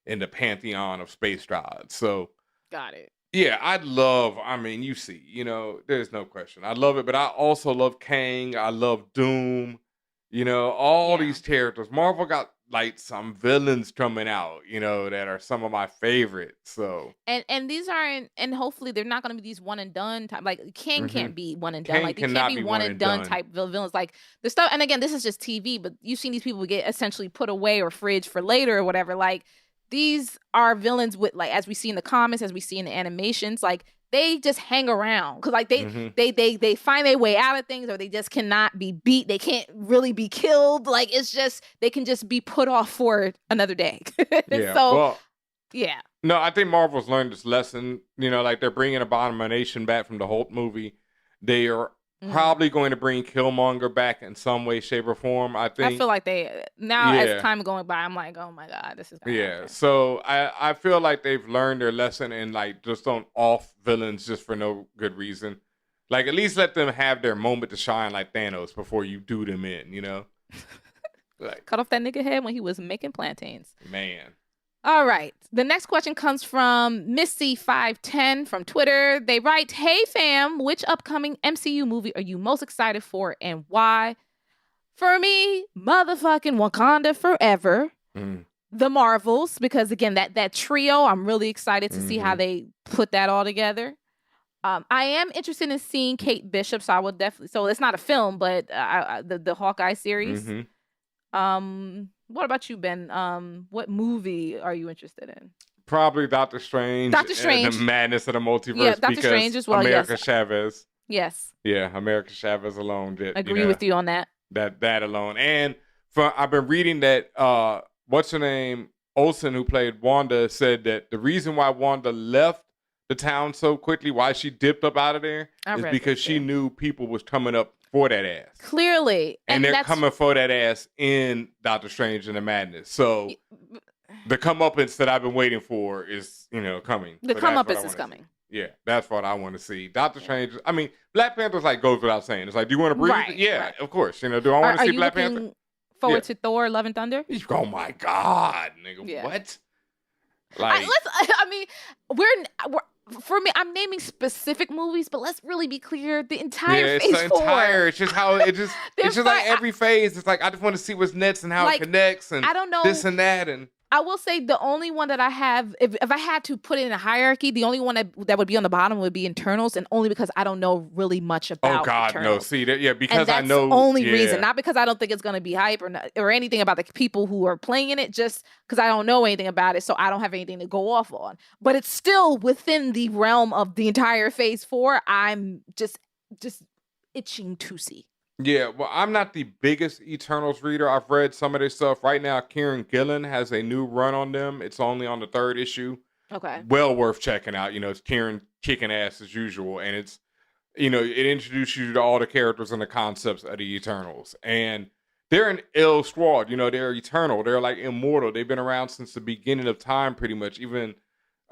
in the pantheon of space drives. So
got it.
Yeah, you see, there's no question. I love it, but I also love Kang. I love Doom. All these characters. Marvel got like some villains coming out, that are some of my favorites. So
and these aren't, and hopefully they're not going to be these one and done type. Like Kang can't be one and done.
Kang
Like they
cannot
can't be one and done type villains. Like the stuff. And again, this is just TV, but you've seen these people get essentially put away or fridge for later or whatever. Like these are villains with, like, as we see in the comics, as we see in the animations, like they just hang around because like they find their way out of things, or they just cannot be beat. They can't really be killed. Like it's just, they can just be put off for another day.
No, I think Marvel's learned this lesson. Like they're bringing Abomination back from the Hulk movie. They are probably going to bring Killmonger back in some way, shape, or form. I think.
I feel like as time going by, I'm like, oh my God, this is gonna happen.
So I feel like they've learned their lesson and like just don't off villains just for no good reason. Like at least let them have their moment to shine like Thanos before you do them in, Like
cut off that nigga head when he was making plantains.
Man.
All right. The next question comes from Missy510 from Twitter. They write, "Hey fam, which upcoming MCU movie are you most excited for and why?" For me, motherfucking Wakanda Forever. The Marvels, because again, that trio, I'm really excited to see how they put that all together. I am interested in seeing Kate Bishop, so I will definitely. So it's not a film, but the Hawkeye series. What about you, Ben? What movie are you interested in?
Probably Doctor Strange.
Doctor Strange.
And the madness of the multiverse.
Yeah, Doctor
because
Strange as well.
America Chavez.
Yes.
Yeah, America Chavez alone did.
Agree with you on that.
That alone. And I've been reading that what's her name? Olsen, who played Wanda, said that the reason why Wanda left the town so quickly, why she dipped up out of there, is because she knew people was coming up for that ass.
Clearly.
And they're coming for that ass in Doctor Strange and the Madness. So The comeuppance that I've been waiting for is, coming.
The
So that's what I
comeuppance is
wanna see.
coming.
Yeah, that's what I want to see. Doctor Strange. I mean, Black Panther's like goes without saying. It's like, do you want to breathe?
Right,
Yeah,
right.
of course. Do I want to
Are
see
you
Black
looking
Panther?
forward to Thor: Love and Thunder?
Oh my God, nigga,
Yeah.
what? Like,
For me, I'm naming specific movies, but let's really be clear. The
yeah,
entire
it's
phase
the
4.
entire. It's just how it just. It's just like every phase. It's like I just want to see what's next and how
Like,
it connects and
I don't know.
this and that and.
I will say the only one that I have, if I had to put it in a hierarchy, the only one that would be on the bottom would be Internals, and only because I don't know really much about
Oh God,
Eternals.
no! See that? Yeah, because
And that's
I know.
the only
yeah.
reason, not because I don't think it's going to be hype or anything about the people who are playing in it, just because I don't know anything about it, so I don't have anything to go off on. But it's still within the realm of the entire Phase 4. I'm just itching to see.
Yeah, well, I'm not the biggest Eternals reader. I've read some of their stuff. Right now, Kieran Gillen has a new run on them. It's only on the 3rd issue.
Okay.
Well worth checking out. It's Kieran kicking ass as usual. And it's, it introduces you to all the characters and the concepts of the Eternals. And they're an ill squad. They're eternal. They're like immortal. They've been around since the beginning of time, pretty much.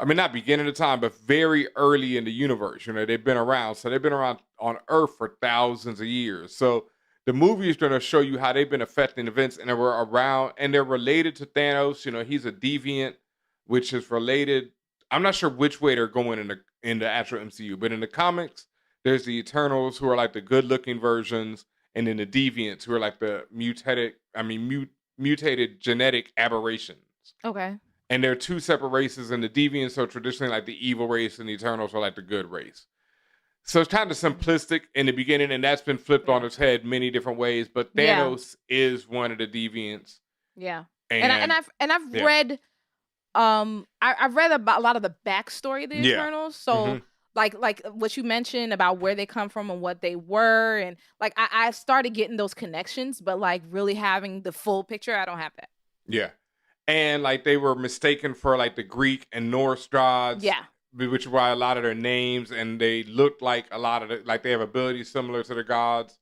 Not beginning of time, but very early in the universe. They've been around. So they've been around on Earth for thousands of years. So the movie is going to show you how they've been affecting events and they were around and they're related to Thanos. He's a deviant, which is related. I'm not sure which way they're going in the actual MCU, but in the comics, there's the Eternals who are like the good looking versions. And then the deviants who are like the mutated genetic aberrations.
Okay.
And there are two separate races, and the deviants are traditionally like the evil race, and the Eternals are like the good race. So it's kind of simplistic in the beginning, and that's been flipped on its head many different ways. But Thanos is one of the deviants.
Yeah,
and
I've read, I've read about a lot of the backstory of the
Yeah.
Eternals. So like what you mentioned about where they come from and what they were, and like I started getting those connections, but like really having the full picture, I don't have that.
Yeah. And like they were mistaken for like the Greek and Norse gods.
Yeah.
Which is why a lot of their names and they look like a lot of like they have abilities similar to the gods.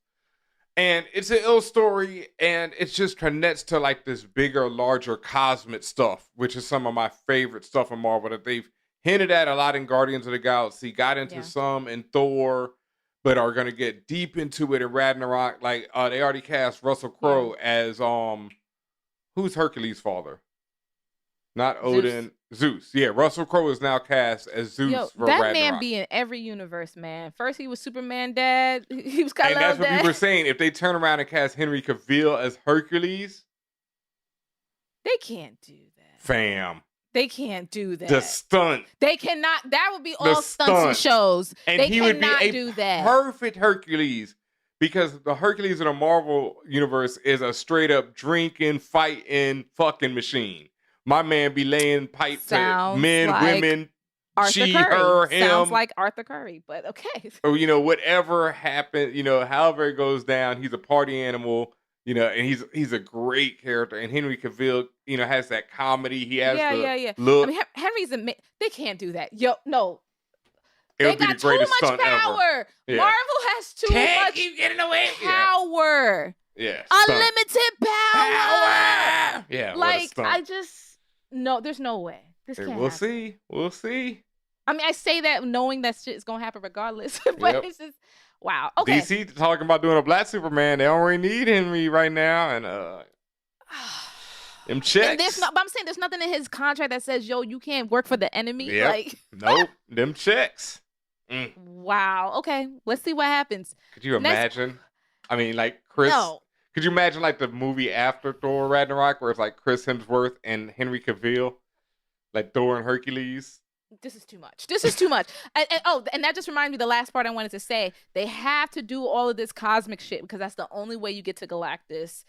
And it's an ill story and it just connects to like this bigger, larger cosmic stuff, which is some of my favorite stuff in Marvel that they've hinted at a lot in Guardians of the Galaxy, got into some in Thor, but are gonna get deep into it in Ragnarok. Like they already cast Russell Crowe as who's Hercules' father? Not Odin. Zeus. Yeah, Russell Crowe is now cast as Zeus for
that
Ragnarok.
man be in every universe, man. First he was Superman dad. He was
And
Kal-El
that's what
dad.
people were saying. If they turn around and cast Henry Cavill as Hercules,
They can't do that.
fam,
They can't do that.
the stunt.
They cannot. That would be
The
all stunts and
stunt.
shows.
And
they
he would be
cannot
a
do that.
perfect Hercules because the Hercules in the Marvel universe is a straight up drinking, fighting, fucking machine. My man be laying pipe to
Sounds
men,
like
women,
Arthur
she,
Curry.
her, him.
Sounds like Arthur Curry, but okay.
Or, whatever happened, however it goes down, he's a party animal, and he's a great character. And Henry Cavill, has that comedy. He has the look.
I mean, Henry's they can't do that. Yo, no.
It
They
would be
got
the
too
greatest
much
stunt
power.
ever. Yeah.
Marvel has too
Can't
much
keep getting away.
power.
Yeah. Stunt.
Unlimited power.
Yeah.
Like,
what a stunt.
no, there's no way. This can't
We'll
happen.
see. We'll see.
I mean, I say that knowing that shit is gonna happen regardless, but
Yep.
it's just wow. Okay.
DC talking about doing a black Superman. They don't really need Henry right now, and them checks.
And but I'm saying there's nothing in his contract that says, "Yo, you can't work for the enemy."
Yep.
Like,
nope, them checks.
wow. Okay, let's see what happens.
Could you
Next-
imagine? I mean, like Chris.
No.
Could you imagine like the movie after Thor Ragnarok, where it's like Chris Hemsworth and Henry Cavill, like Thor and Hercules?
This is too much. This is too much. And that just reminded me the last part I wanted to say. They have to do all of this cosmic shit because that's the only way you get to Galactus,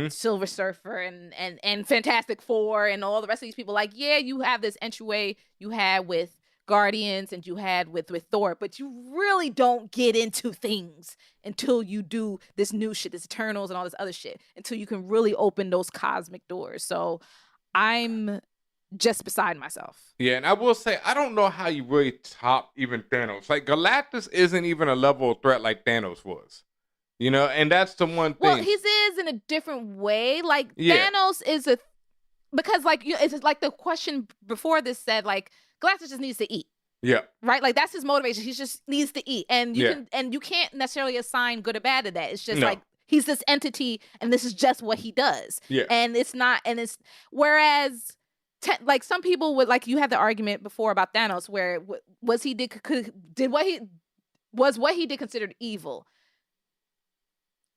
Silver Surfer, and Fantastic Four, and all the rest of these people. Like, yeah, you have this entryway you had with Guardians and you had with Thor, but you really don't get into things until you do this new shit, this Eternals and all this other shit, until you can really open those cosmic doors. So I'm just beside myself.
Yeah, and I will say, I don't know how you really top even Thanos. Like, Galactus isn't even a level of threat like Thanos was. And that's the one thing.
Well, he is in a different way. Like,
Yeah.
Thanos is because like it's like the question before this said like Galactus just needs to eat.
Yeah.
Right? Like that's his motivation. He just needs to eat. And
Yeah.
you can't necessarily assign good or bad to that. It's just
No.
like he's this entity and this is just what he does.
Yeah.
And it's not whereas like some people would like you had the argument before about Thanos where what he did considered evil.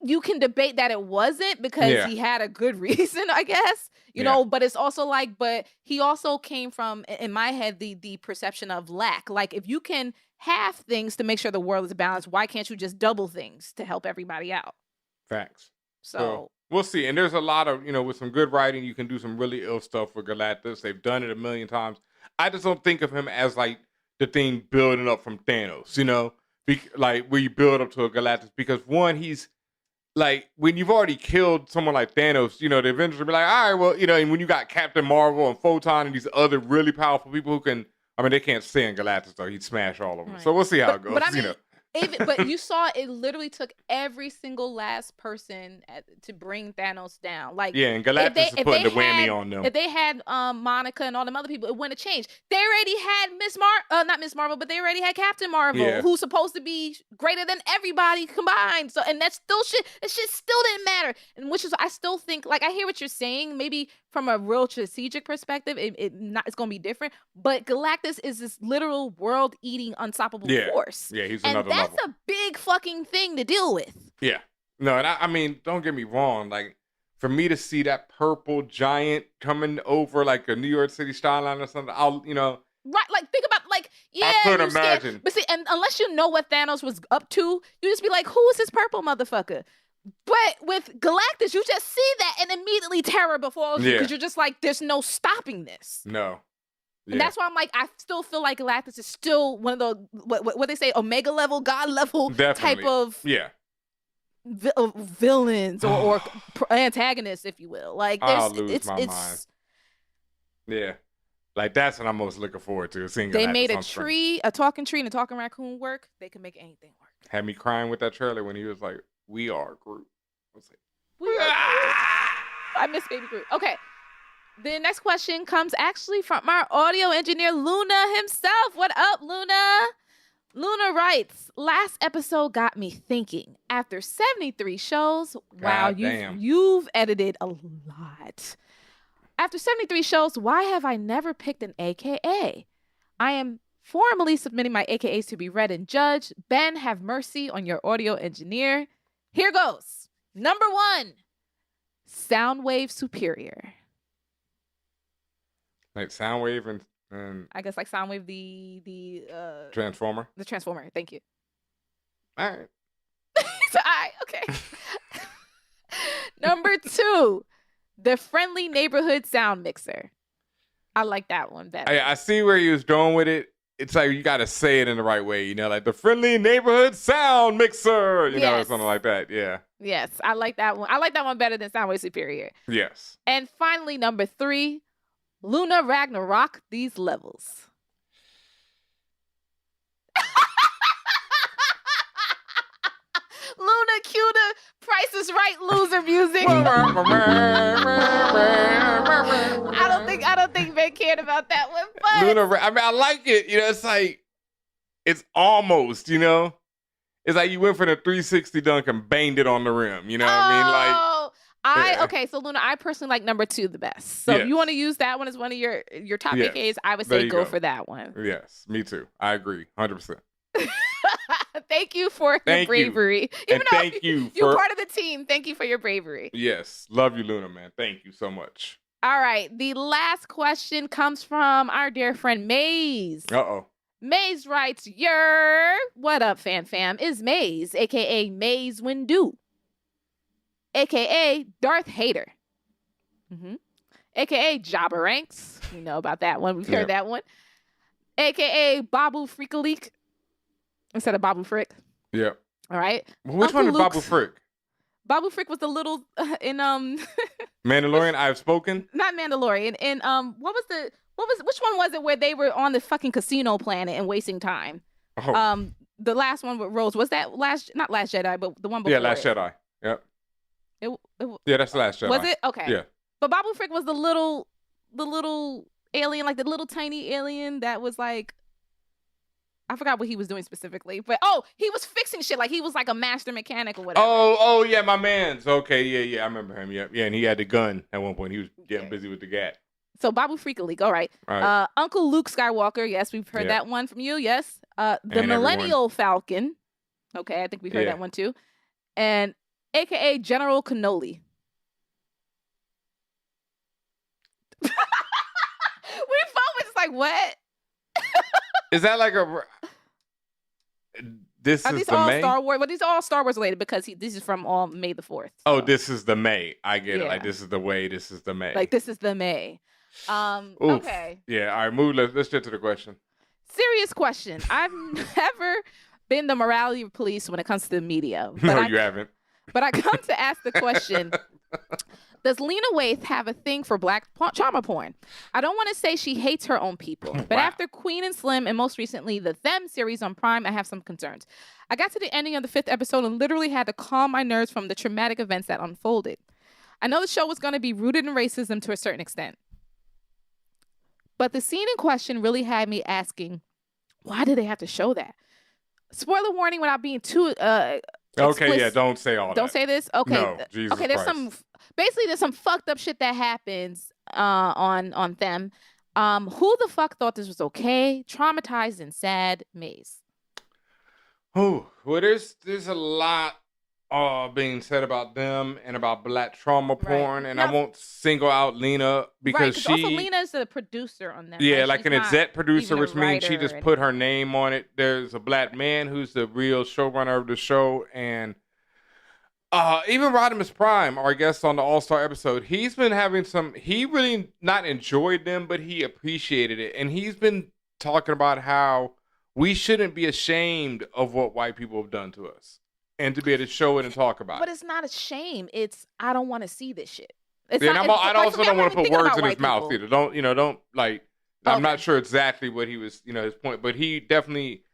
You can debate that it wasn't because he had a good reason, I guess, you know, but it's also like, but he also came from, in my head, the perception of lack. Like if you can have things to make sure the world is balanced, why can't you just double things to help everybody out?
Facts.
So
we'll see. And there's a lot of, with some good writing, you can do some really ill stuff with Galactus. They've done it a million times. I just don't think of him as like the thing building up from Thanos, like where you build up to a Galactus because one, he's like when you've already killed someone like Thanos, the Avengers will be like, all right, well, and when you got Captain Marvel and Photon and these other really powerful people who can, they can't stand Galactus though. He'd smash all of them. Right. So we'll see how it goes. But
but you saw it literally took every single last person to bring Thanos down. Like
and Galactus is putting the whammy on them.
If they had Monica and all them other people, it wouldn't have changed. They already had not Miss Marvel, but they already had Captain Marvel, who's supposed to be greater than everybody combined. So and that's still shit. That shit still didn't matter. And which is I still think like I hear what you're saying. Maybe from a real strategic perspective, it's gonna be different. But Galactus is this literal world-eating, unstoppable force.
Yeah, he's another level.
That's a big fucking thing to deal with.
Yeah. No, and I mean, don't get me wrong. Like, for me to see that purple giant coming over like a New York City skyline or something,
Right, like think about
I couldn't imagine.
But see, and unless you know what Thanos was up to, you just be like, who is this purple motherfucker? But with Galactus, you just see that and immediately terror befalls you because you're just like, there's no stopping this.
No. Yeah.
And that's why I'm like, I still feel like Galactus is still one of the, what they say, Omega level, God level type of villains or antagonists, if you will. Like,
I'll lose my mind. Yeah. Like, that's what I'm most looking forward to, seeing Galactus.
They made a talking tree and a talking raccoon work. They can make anything work.
Had me crying with that trailer when he was like, we are Groot. I was like,
we are Groot. I miss Baby Groot. Okay. The next question comes actually from our audio engineer, Luna himself. What up, Luna? Luna writes, last episode got me thinking. After 73 shows, wow, you've edited a lot. After 73 shows, why have I never picked an AKA? I am formally submitting my AKAs to be read and judged. Ben, have mercy on your audio engineer. Here goes. Number 1, Soundwave Superior.
Like Soundwave and
I guess like Soundwave the
Transformer.
The Transformer. Thank you.
All right.
So okay. Number 2, the Friendly Neighborhood Sound Mixer. I like that one better.
I see where you was going with it. It's like you got to say it in the right way, like the Friendly Neighborhood Sound Mixer, you know, something like that. Yeah.
Yes, I like that one. I like that one better than Soundwave Superior.
Yes.
And finally, number 3, Luna Ragnarok these levels. Luna, cue the Price is Right loser music. I don't think Ben cared about that one. But
Luna, I like it. It's like it's almost, it's like you went for the 360 dunk and banged it on the rim. You know what I mean? Like
okay, so Luna, I personally like number 2 the best. So if you want to use that one as one of your top AKs, I would say go for that one.
Yes, me too. I agree, 100%.
Thank you for your bravery.
Even though thank you
you're part of the team. Thank you for your bravery.
Yes, love you, Luna, man. Thank you so much.
All right, the last question comes from our dear friend Maze.
Uh-oh.
Maze writes, what up, fam? Is Maze, a.k.a. Maze Windu, a.k.a. Darth Hater, a.k.a. Jabba Ranks. We know about that one. We've heard that one. A.k.a. Babu Freakaleek instead of Babu Frick.
Yeah.
All right.
Which one is Babu Frick?
Babu Frick was the little in
Mandalorian. I've spoken.
Not Mandalorian. And which one was it where they were on the fucking casino planet and wasting time?
Oh.
The last one with Rose, was that not Last Jedi, but the one before?
Yeah, Last Jedi. Yep. Yeah, that's the Last Jedi.
Was it? Okay.
Yeah.
But Babu Frick was the little little alien, like the little tiny alien that was like, I forgot what he was doing specifically, but he was fixing shit. Like he was like a master mechanic or whatever.
Oh yeah, my man's okay. Yeah, I remember him. Yeah, and he had the gun at one point. He was getting busy with the gat.
So Babu Freak League, all right.
All right.
Uncle Luke Skywalker, yes, we've heard that one from you, yes. The
And
Millennial Falcon, okay, I think we've heard that one too. And AKA General Cannoli. We both was like, what?
Is that like a? This
Are
is
these
the
all
May.
Star Wars? Well, these are all Star Wars related because this is from all May the 4th.
Oh, this is the May. I get it.
Yeah.
Like this is the way. This is the May.
Like this is the May.
Oof.
Okay.
Yeah. All right. Move. Let's get to the question.
Serious question. I've never been the morality police when it comes to the media. But
No, you haven't.
But I come to ask the question, does Lena Waithe have a thing for black trauma porn? I don't want to say she hates her own people, but after Queen and Slim and most recently the Them series on Prime, I have some concerns. I got to the ending of the 5th episode and literally had to calm my nerves from the traumatic events that unfolded. I know the show was going to be rooted in racism to a certain extent. But the scene in question really had me asking, why did they have to show that? Spoiler warning without being too
Okay. Yeah. Don't say all that.
Don't say this? Okay.
No, Jesus
okay, there's
Christ.
there's some fucked up shit that happens on them. Who the fuck thought this was okay? Traumatized and sad, Maze.
Oh, well, there's a lot being said about them and about black trauma porn, and I won't single out Lena because she.
Also Lena is the producer on that.
Yeah,
right?
like
She's
an
not
exec producer,
even a
which means she
writer
just
and-
put her name on it. There's a black man who's the real showrunner of the show, and even Rodimus Prime, our guest on the All-Star episode, he's been having he really not enjoyed them, but he appreciated it. And he's been talking about how we shouldn't be ashamed of what white people have done to us and to be able to show it and talk about
But
it.
it's not a shame. It's I don't want to see this shit. It's
Yeah,
not,
and I
like,
also
for me,
don't
I'm
want to
not
put
even
words
thinking
in his
about
mouth
white
either. Don't like, I'm not sure exactly what he was, his point, but he definitely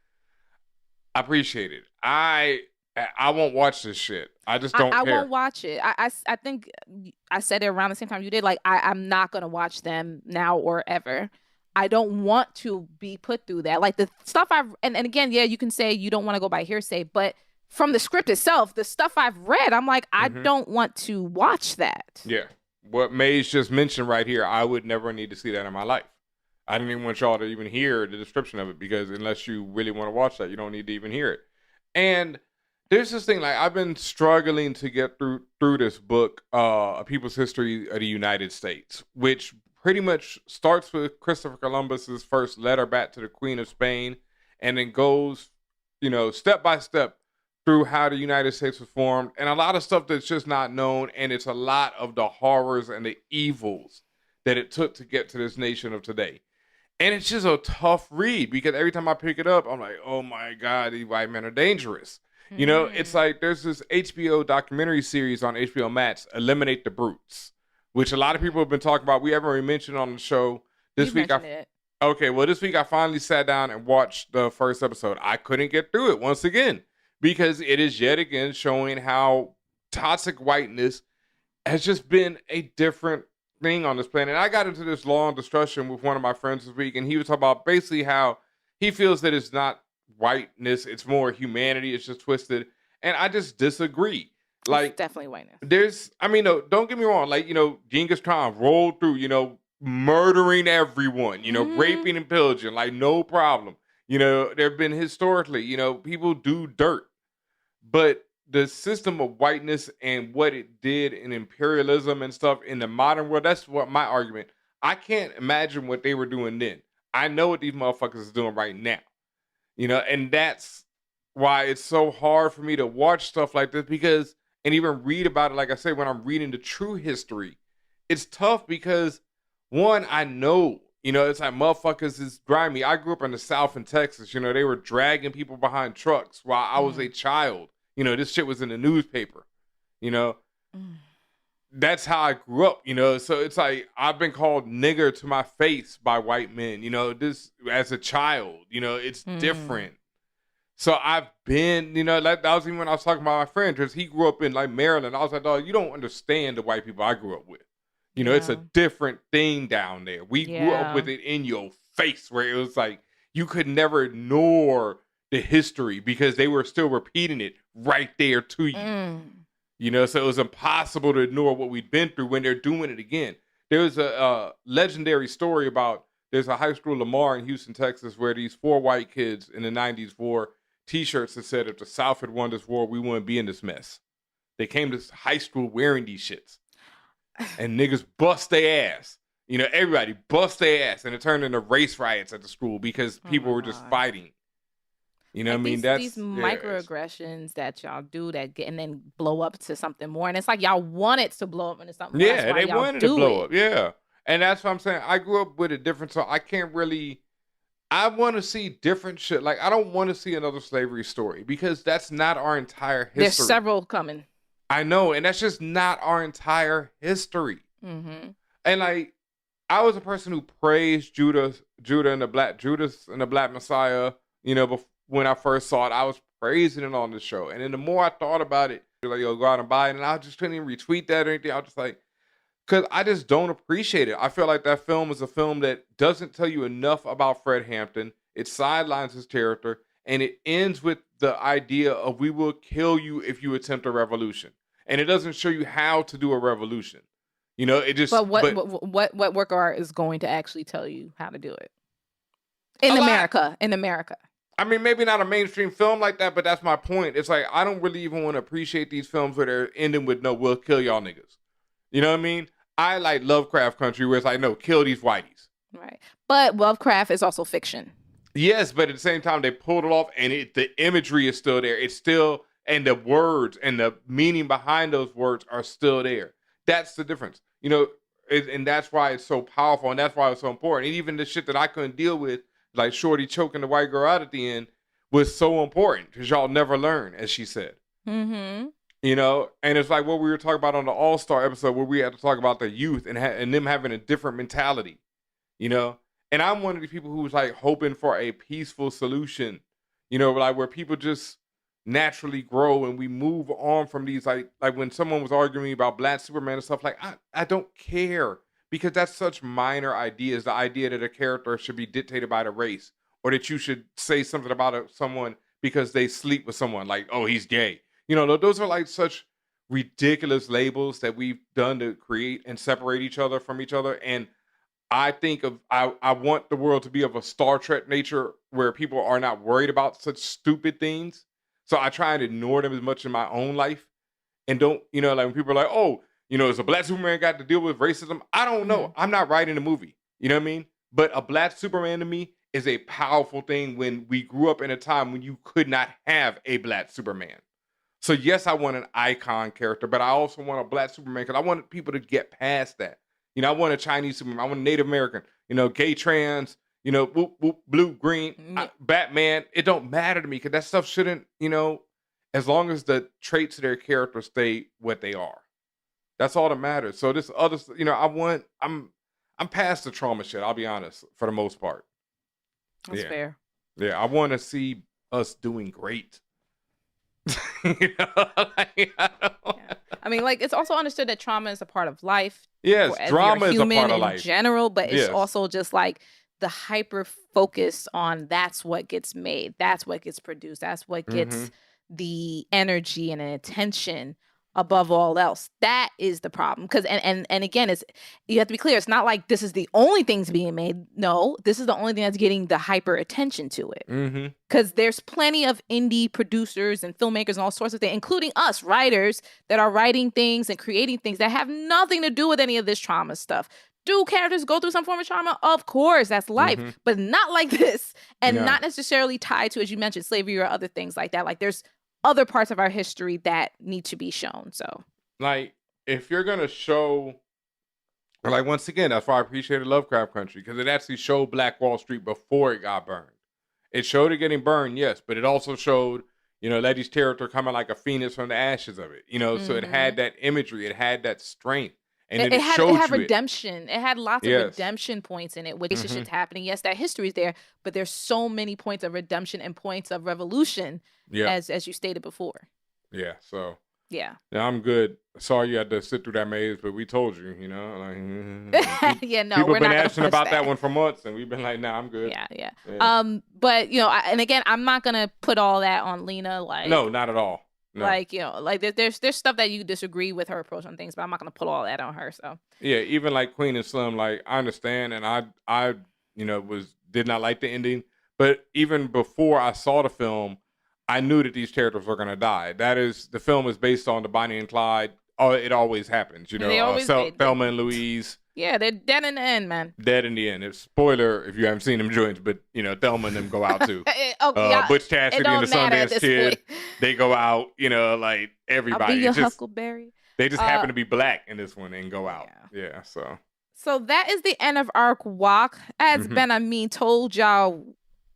appreciated it. I won't watch this shit. I just don't
I
care.
won't watch it. I think I said it around the same time you did. Like I'm not gonna watch them now or ever. I don't want to be put through that. Like the stuff and again, yeah, you can say you don't want to go by hearsay, but from the script itself, the stuff I've read, I'm like, I don't want to watch that.
Yeah. What Maze just mentioned right here, I would never need to see that in my life. I didn't even want y'all to even hear the description of it because unless you really want to watch that, you don't need to even hear it. And there's this thing, like I've been struggling to get through this book, A People's History of the United States, which pretty much starts with Christopher Columbus's first letter back to the Queen of Spain and then goes, step by step through how the United States was formed and a lot of stuff that's just not known. And it's a lot of the horrors and the evils that it took to get to this nation of today. And it's just a tough read because every time I pick it up, I'm like, oh my God, these white men are dangerous. It's like there's this HBO documentary series on HBO Max, Eliminate the Brutes, which a lot of people have been talking about. We haven't really mentioned on the show this week. Okay, well, this week I finally sat down and watched the first episode. I couldn't get through it once again because it is yet again showing how toxic whiteness has just been a different thing on this planet. I got into this long discussion with one of my friends this week, and he was talking about basically how he feels that it's not whiteness, it's more humanity, it's just twisted. And I just disagree. Like,
it's definitely whiteness.
Don't get me wrong, like, Genghis Khan rolled through, murdering everyone, raping and pillaging, like no problem. There have been historically, people do dirt. But the system of whiteness and what it did in imperialism and stuff in the modern world, that's what my argument. I can't imagine what they were doing then. I know what these motherfuckers are doing right now. And that's why it's so hard for me to watch stuff like this and even read about it. Like I say, when I'm reading the true history, it's tough because one, I know, it's like motherfuckers is grimy. I grew up in the South in Texas. They were dragging people behind trucks while I was a child. This shit was in the newspaper, That's how I grew up, So it's like, I've been called nigger to my face by white men, this as a child, it's different. So I've been, that was even when I was talking about my friend, because he grew up in like Maryland. I was like, dog, you don't understand the white people I grew up with. You know, it's a
Yeah.
different thing down there. We grew up
Yeah.
with it in your face, where it was like you could never ignore the history because they were still repeating it right there to you.
Mm.
You know, so it was impossible to ignore what we'd been through when they're doing it again. There was a legendary story about there's a high school, Lamar, in Houston, Texas, where these 4 white kids in the 90s wore T-shirts that said, if the South had won this war, we wouldn't be in this mess. They came to high school wearing these shits. And niggas bust their ass. You know, everybody bust their ass. And it turned into race riots at the school because people were just fighting. You know what I mean?
These microaggressions that y'all do that get and then blow up to something more. And it's like y'all want it to blow up into something more.
Yeah,
That's why
they
y'all
wanted to
do
blow
it.
up. Yeah. And that's what I'm saying. I grew up with a different, so I can't really, I want to see different shit. Like, I don't want to see another slavery story because that's not our entire history.
There's several coming.
I know. And that's just not our entire history.
Mm-hmm.
And like, I was a person who praised Judas and the Black Messiah, you know, when I first saw it. I was praising it on the show. And then the more I thought about it, like, yo, go out and buy it. And I just couldn't even retweet that or anything. I was just like, because I just don't appreciate it. I feel like that film is a film that doesn't tell you enough about Fred Hampton. It sidelines his character. And it ends with the idea of we will kill you if you attempt a revolution. And it doesn't show you how to do a revolution. You know, it just.
But what work of art is going to actually tell you how to do it in America? In America.
I mean, maybe not a mainstream film like that, but that's my point. It's like I don't really even want to appreciate these films where they're ending with "No, we'll kill y'all niggas." You know what I mean? I like Lovecraft Country where it's like, "No, kill these whiteys."
Right. But Lovecraft is also fiction.
Yes, but at the same time, they pulled it off, and the imagery is still there. It's still, and the words and the meaning behind those words are still there. That's the difference. You know, and that's why it's so powerful, and that's why it's so important. And even the shit that I couldn't deal with, like Shorty choking the white girl out at the end, was so important because y'all never learn, as she said.
Mm-hmm.
You know, and it's like what we were talking about on the All-Star episode where we had to talk about the youth and them having a different mentality, you know? And I'm one of the people who was like hoping for a peaceful solution, you know, like where people just naturally grow and we move on from these, like when someone was arguing about Black Superman and stuff, like I don't care because that's such minor ideas. The idea that a character should be dictated by the race or that you should say something about someone because they sleep with someone, like, oh, he's gay. You know, those are like such ridiculous labels that we've done to create and separate each other from each other. And I think I want the world to be of a Star Trek nature where people are not worried about such stupid things. So I try and ignore them as much in my own life and don't, you know, like when people are like, oh, you know, is a Black Superman got to deal with racism? I don't know. I'm not writing a movie. You know what I mean? But a Black Superman to me is a powerful thing when we grew up in a time when you could not have a Black Superman. So yes, I want an icon character, but I also want a Black Superman because I want people to get past that. You know, I want a Chinese Superman. I want a Native American, you know, gay, trans, you know, whoop, whoop, blue, green, Batman. It don't matter to me because that stuff shouldn't, you know, as long as the traits of their character stay what they are. That's all that matters. So this other, you know, I'm past the trauma shit. I'll be honest, for the most part.
That's fair.
Yeah, I want to see us doing great. You know, like,
I mean, like, it's also understood that trauma is a part of life.
Yes, drama is a part of life
in general, but it's
Yes.
also just like the hyper focus on that's what gets made, that's what gets produced, that's what gets
Mhm.
the energy and attention above all else. That is the problem. Because and again, it's you have to be clear. It's not like this is the only things being made. No, this is the only thing that's getting the hyper attention to it.
Mm-hmm.
Because there's plenty of indie producers and filmmakers and all sorts of things, including us writers that are writing things and creating things that have nothing to do with any of this trauma stuff. Do characters go through some form of trauma? Of course, that's life,
Mhm.
but not like this, and
No.
not necessarily tied to, as you mentioned, slavery or other things like that. Like there's other parts of our history that need to be shown. So
Like, if you're gonna show, like, once again, that's why I appreciated Lovecraft Country because it actually showed Black Wall Street before it got burned. It showed it getting burned, yes, but it also showed, you know, Letty's character coming like a phoenix from the ashes of it. You know, so it had that imagery, it had that strength, and then it
had
showed you
redemption. It had lots of
Yes.
redemption points in it, which
Mhm.
shit's happening. Yes, that history's there, but there's so many points of redemption and points of revolution,
Yeah.
as you stated before.
Yeah, so
Yeah.
Yeah, I'm good. Sorry you had to sit through that maze, but we told you, you know. Like,
Yeah, no,
people
we're
been
not gonna
asking
push
about that one for months, and we've been like, nah, I'm good.
Yeah. But and again, I'm not gonna put all that on Lena. Like,
No, not at all. No.
Like, like there's stuff that you disagree with her approach on things, but I'm not gonna put all that on her. So
Yeah, even like Queen and Slim, like I understand, and I did not like the ending, but even before I saw the film, I knew that these characters were gonna die. The film is based on the Bonnie and Clyde. Oh, it always happens, you know.
They always
Thelma and Louise.
Yeah, they're dead in the end, man.
Dead in the end. It's spoiler if you haven't seen them joints, but Thelma and them go out too. Butch Cassidy and the Sundance Kid, they go out. Like everybody.
I'll be your Huckleberry.
They just happen to be black in this one and go out. Yeah.
So that is the end of Arc Walk. As Ben Amin told y'all,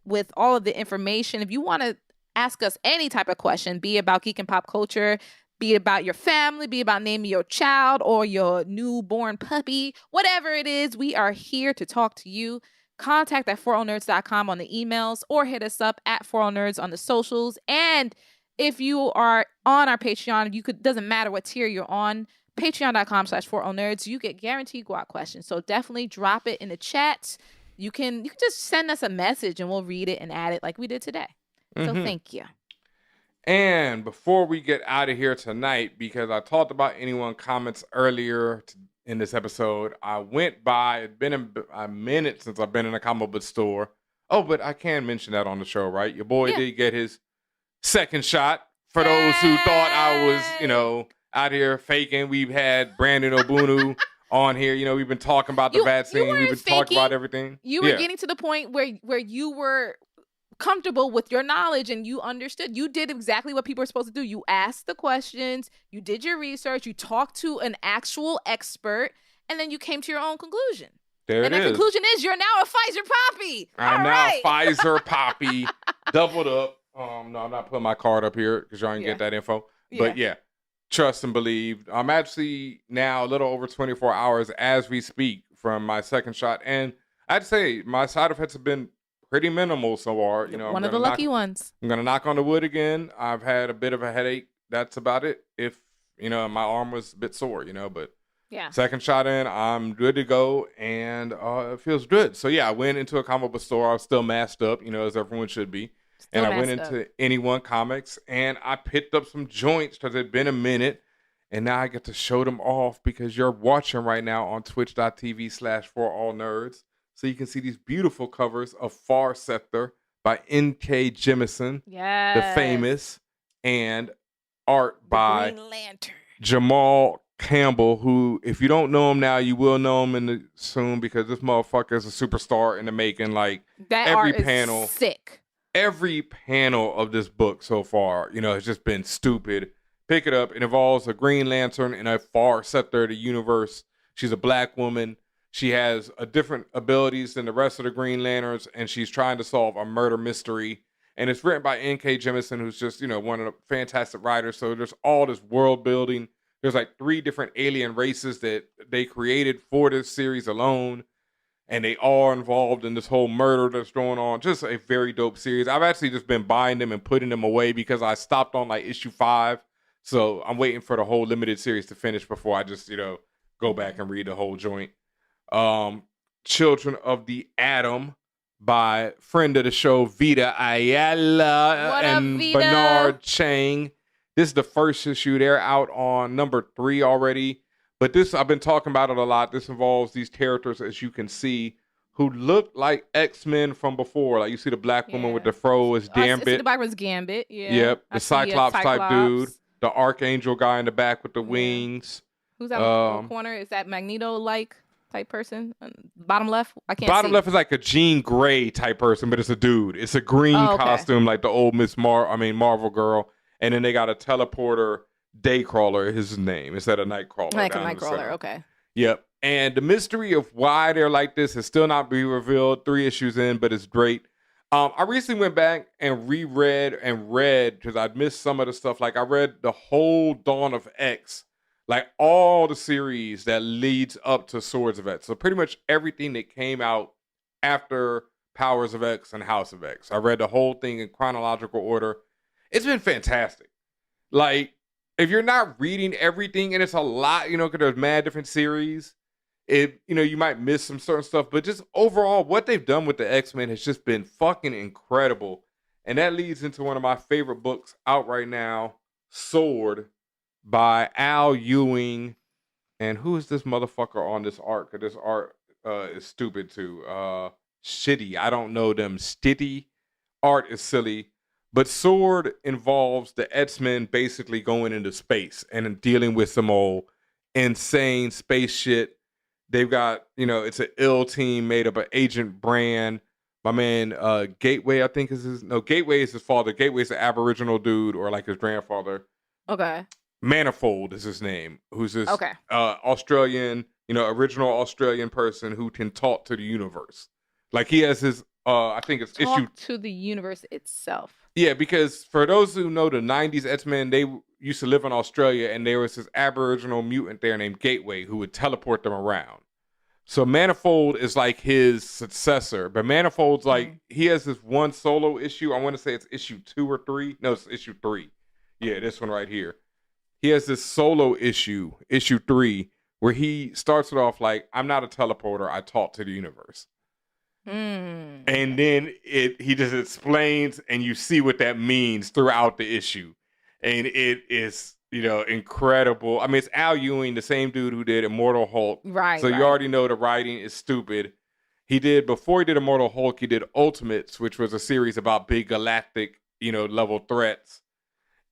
with all of the information, if you want to ask us any type of question, be it about geek and pop culture, be it about your family, be it about naming your child or your newborn puppy, whatever it is, we are here to talk to you. Contact at ForAllNerds.com on the emails or hit us up at ForAllNerds on the socials. And if you are on our Patreon, doesn't matter what tier you're on, patreon.com/ForAllNerds, you get guaranteed guac questions. So definitely drop it in the chat. You can just send us a message and we'll read it and add it like we did today. So thank you.
And before we get out of here tonight, because I talked about anyone comments earlier in this episode, I went by, it's been a minute since I've been in a comic book store. Oh, but I can mention that on the show, right? Your boy did get his second shot. For those who thought I was, out here faking, we've had Brandon Obunu on here. We've been talking about the vaccine. We've been talking about everything.
You were getting to the point where you were comfortable with your knowledge and you understood. You did exactly what people are supposed to do. You asked the questions, you did your research, you talked to an actual expert, and then you came to your own conclusion.
And
the conclusion is you're now a Pfizer poppy.
I'm now a Pfizer poppy, doubled up. No, I'm not putting my card up here because y'all didn't get that info. But trust and believe. I'm actually now a little over 24 hours as we speak from my second shot, and I'd say my side effects have been pretty minimal so far.
One of the lucky ones.
I'm gonna knock on the wood again. I've had a bit of a headache. That's about it. If my arm was a bit sore, but second shot in, I'm good to go, and it feels good. So I went into a comic book store. I was still masked up, as everyone should be. And I went into Anyone Comics, and I picked up some joints because it'd been a minute, and now I get to show them off because you're watching right now on twitch.tv/ForAllNerds. So you can see these beautiful covers of Far Sector by N.K. Jemisin, the famous, and art by
Green Lantern.
Jamal Campbell, who, if you don't know him now, you will know him soon because this motherfucker is a superstar in the making. Like,
that
every
art
panel,
is sick.
Every panel of this book so far, has just been stupid. Pick it up. It involves a Green Lantern in a far sector of the universe. She's a black woman. She has different abilities than the rest of the Green Lanterns, and she's trying to solve a murder mystery. And it's written by N.K. Jemisin, who's just, one of the fantastic writers. So there's all this world building. There's like 3 different alien races that they created for this series alone. And they all are involved in this whole murder that's going on. Just a very dope series. I've actually just been buying them and putting them away because I stopped on like issue 5. So I'm waiting for the whole limited series to finish before I just, go back and read the whole joint. Children of the Atom by friend of the show Vita Ayala and Bernard Chang. This is the first issue. They're out on number 3 already. But this, I've been talking about it a lot. This involves these characters, as you can see, who look like X-Men from before. Like you see the black woman with the fro is Gambit.
The black one's Gambit. Yeah.
Yep. The Cyclops type dude. The Archangel guy in the back with the wings.
Who's that in the corner? Is that Magneto-like type person? Bottom left? I can't see.
Bottom left is like a Jean Grey type person, but it's a dude. It's a green costume like the old Marvel girl. And then they got a teleporter Daycrawler, his name, instead of Nightcrawler.
Like a Nightcrawler, okay.
Yep. And the mystery of why they're like this has still not been revealed. 3 issues in, but it's great. I recently went back and reread and read because I'd missed some of the stuff. Like I read the whole Dawn of X, like all the series that leads up to Swords of X. So pretty much everything that came out after Powers of X and House of X. I read the whole thing in chronological order. It's been fantastic. Like, if you're not reading everything, and it's a lot, because there's mad different series, you might miss some certain stuff, but just overall, what they've done with the X-Men has just been fucking incredible. And that leads into one of my favorite books out right now, Sword, by Al Ewing. And who is this motherfucker on this art? Because this art is stupid too. Shitty. I don't know them. Stitty. Art is silly. But Sword involves the X-Men basically going into space and dealing with some old insane space shit. They've got, it's an ill team made up of Agent Brand. My man, Gateway, I think Gateway is his father. Gateway's an Aboriginal dude or like his grandfather.
Okay.
Manifold is his name, who's this Australian, original Australian person who can talk to the universe. Like he has his, I think it's issue
to the universe itself.
Yeah, because for those who know the 90s X-Men, they used to live in Australia, and there was this Aboriginal mutant there named Gateway who would teleport them around. So Manifold is like his successor, but Manifold's like, he has this one solo issue. I want to say it's issue 2 or 3. No, it's issue 3. Yeah, this one right here. He has this solo issue 3, where he starts it off like, I'm not a teleporter, I talk to the universe. And then he just explains, and you see what that means throughout the issue. And it is, incredible. I mean, it's Al Ewing, the same dude who did Immortal Hulk.
Right.
So you already know the writing is stupid. Before he did Immortal Hulk, he did Ultimates, which was a series about big galactic, level threats.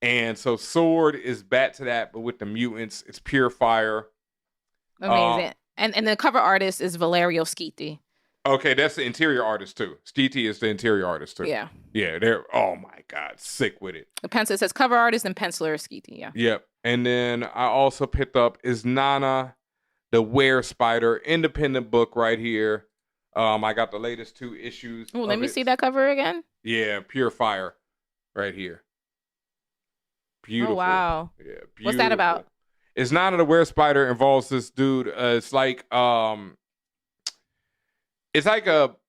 And so Sword is back to that, but with the mutants, it's pure fire.
Amazing. And the cover artist is Valerio Schiti.
Okay, that's the interior artist too. Schiti is the interior artist too.
Yeah.
Yeah, they're, oh my God, sick with it.
The pencil, it says cover artist and penciler Schiti, yeah.
Yep. And then I also picked up Is Nana the Were Spider, independent book right here. I got the latest 2 issues.
Oh, let me see that cover again.
Yeah, pure fire right here. Beautiful.
Oh, wow.
Yeah, beautiful.
What's that about?
Is Nana the Were Spider involves this dude. It's like a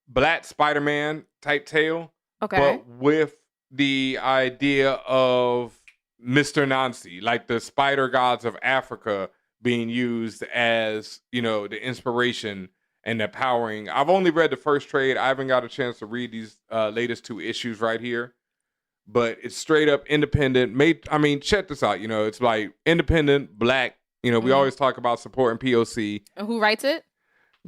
Black Spider-Man type tale.
Okay.
But with the idea of Mr. Nancy, like the spider gods of Africa being used as, the inspiration and the powering. I've only read the first trade. I haven't got a chance to read these latest 2 issues right here. But it's straight up independent. Check this out. It's like independent, Black. We always talk about supporting POC.
And who writes it?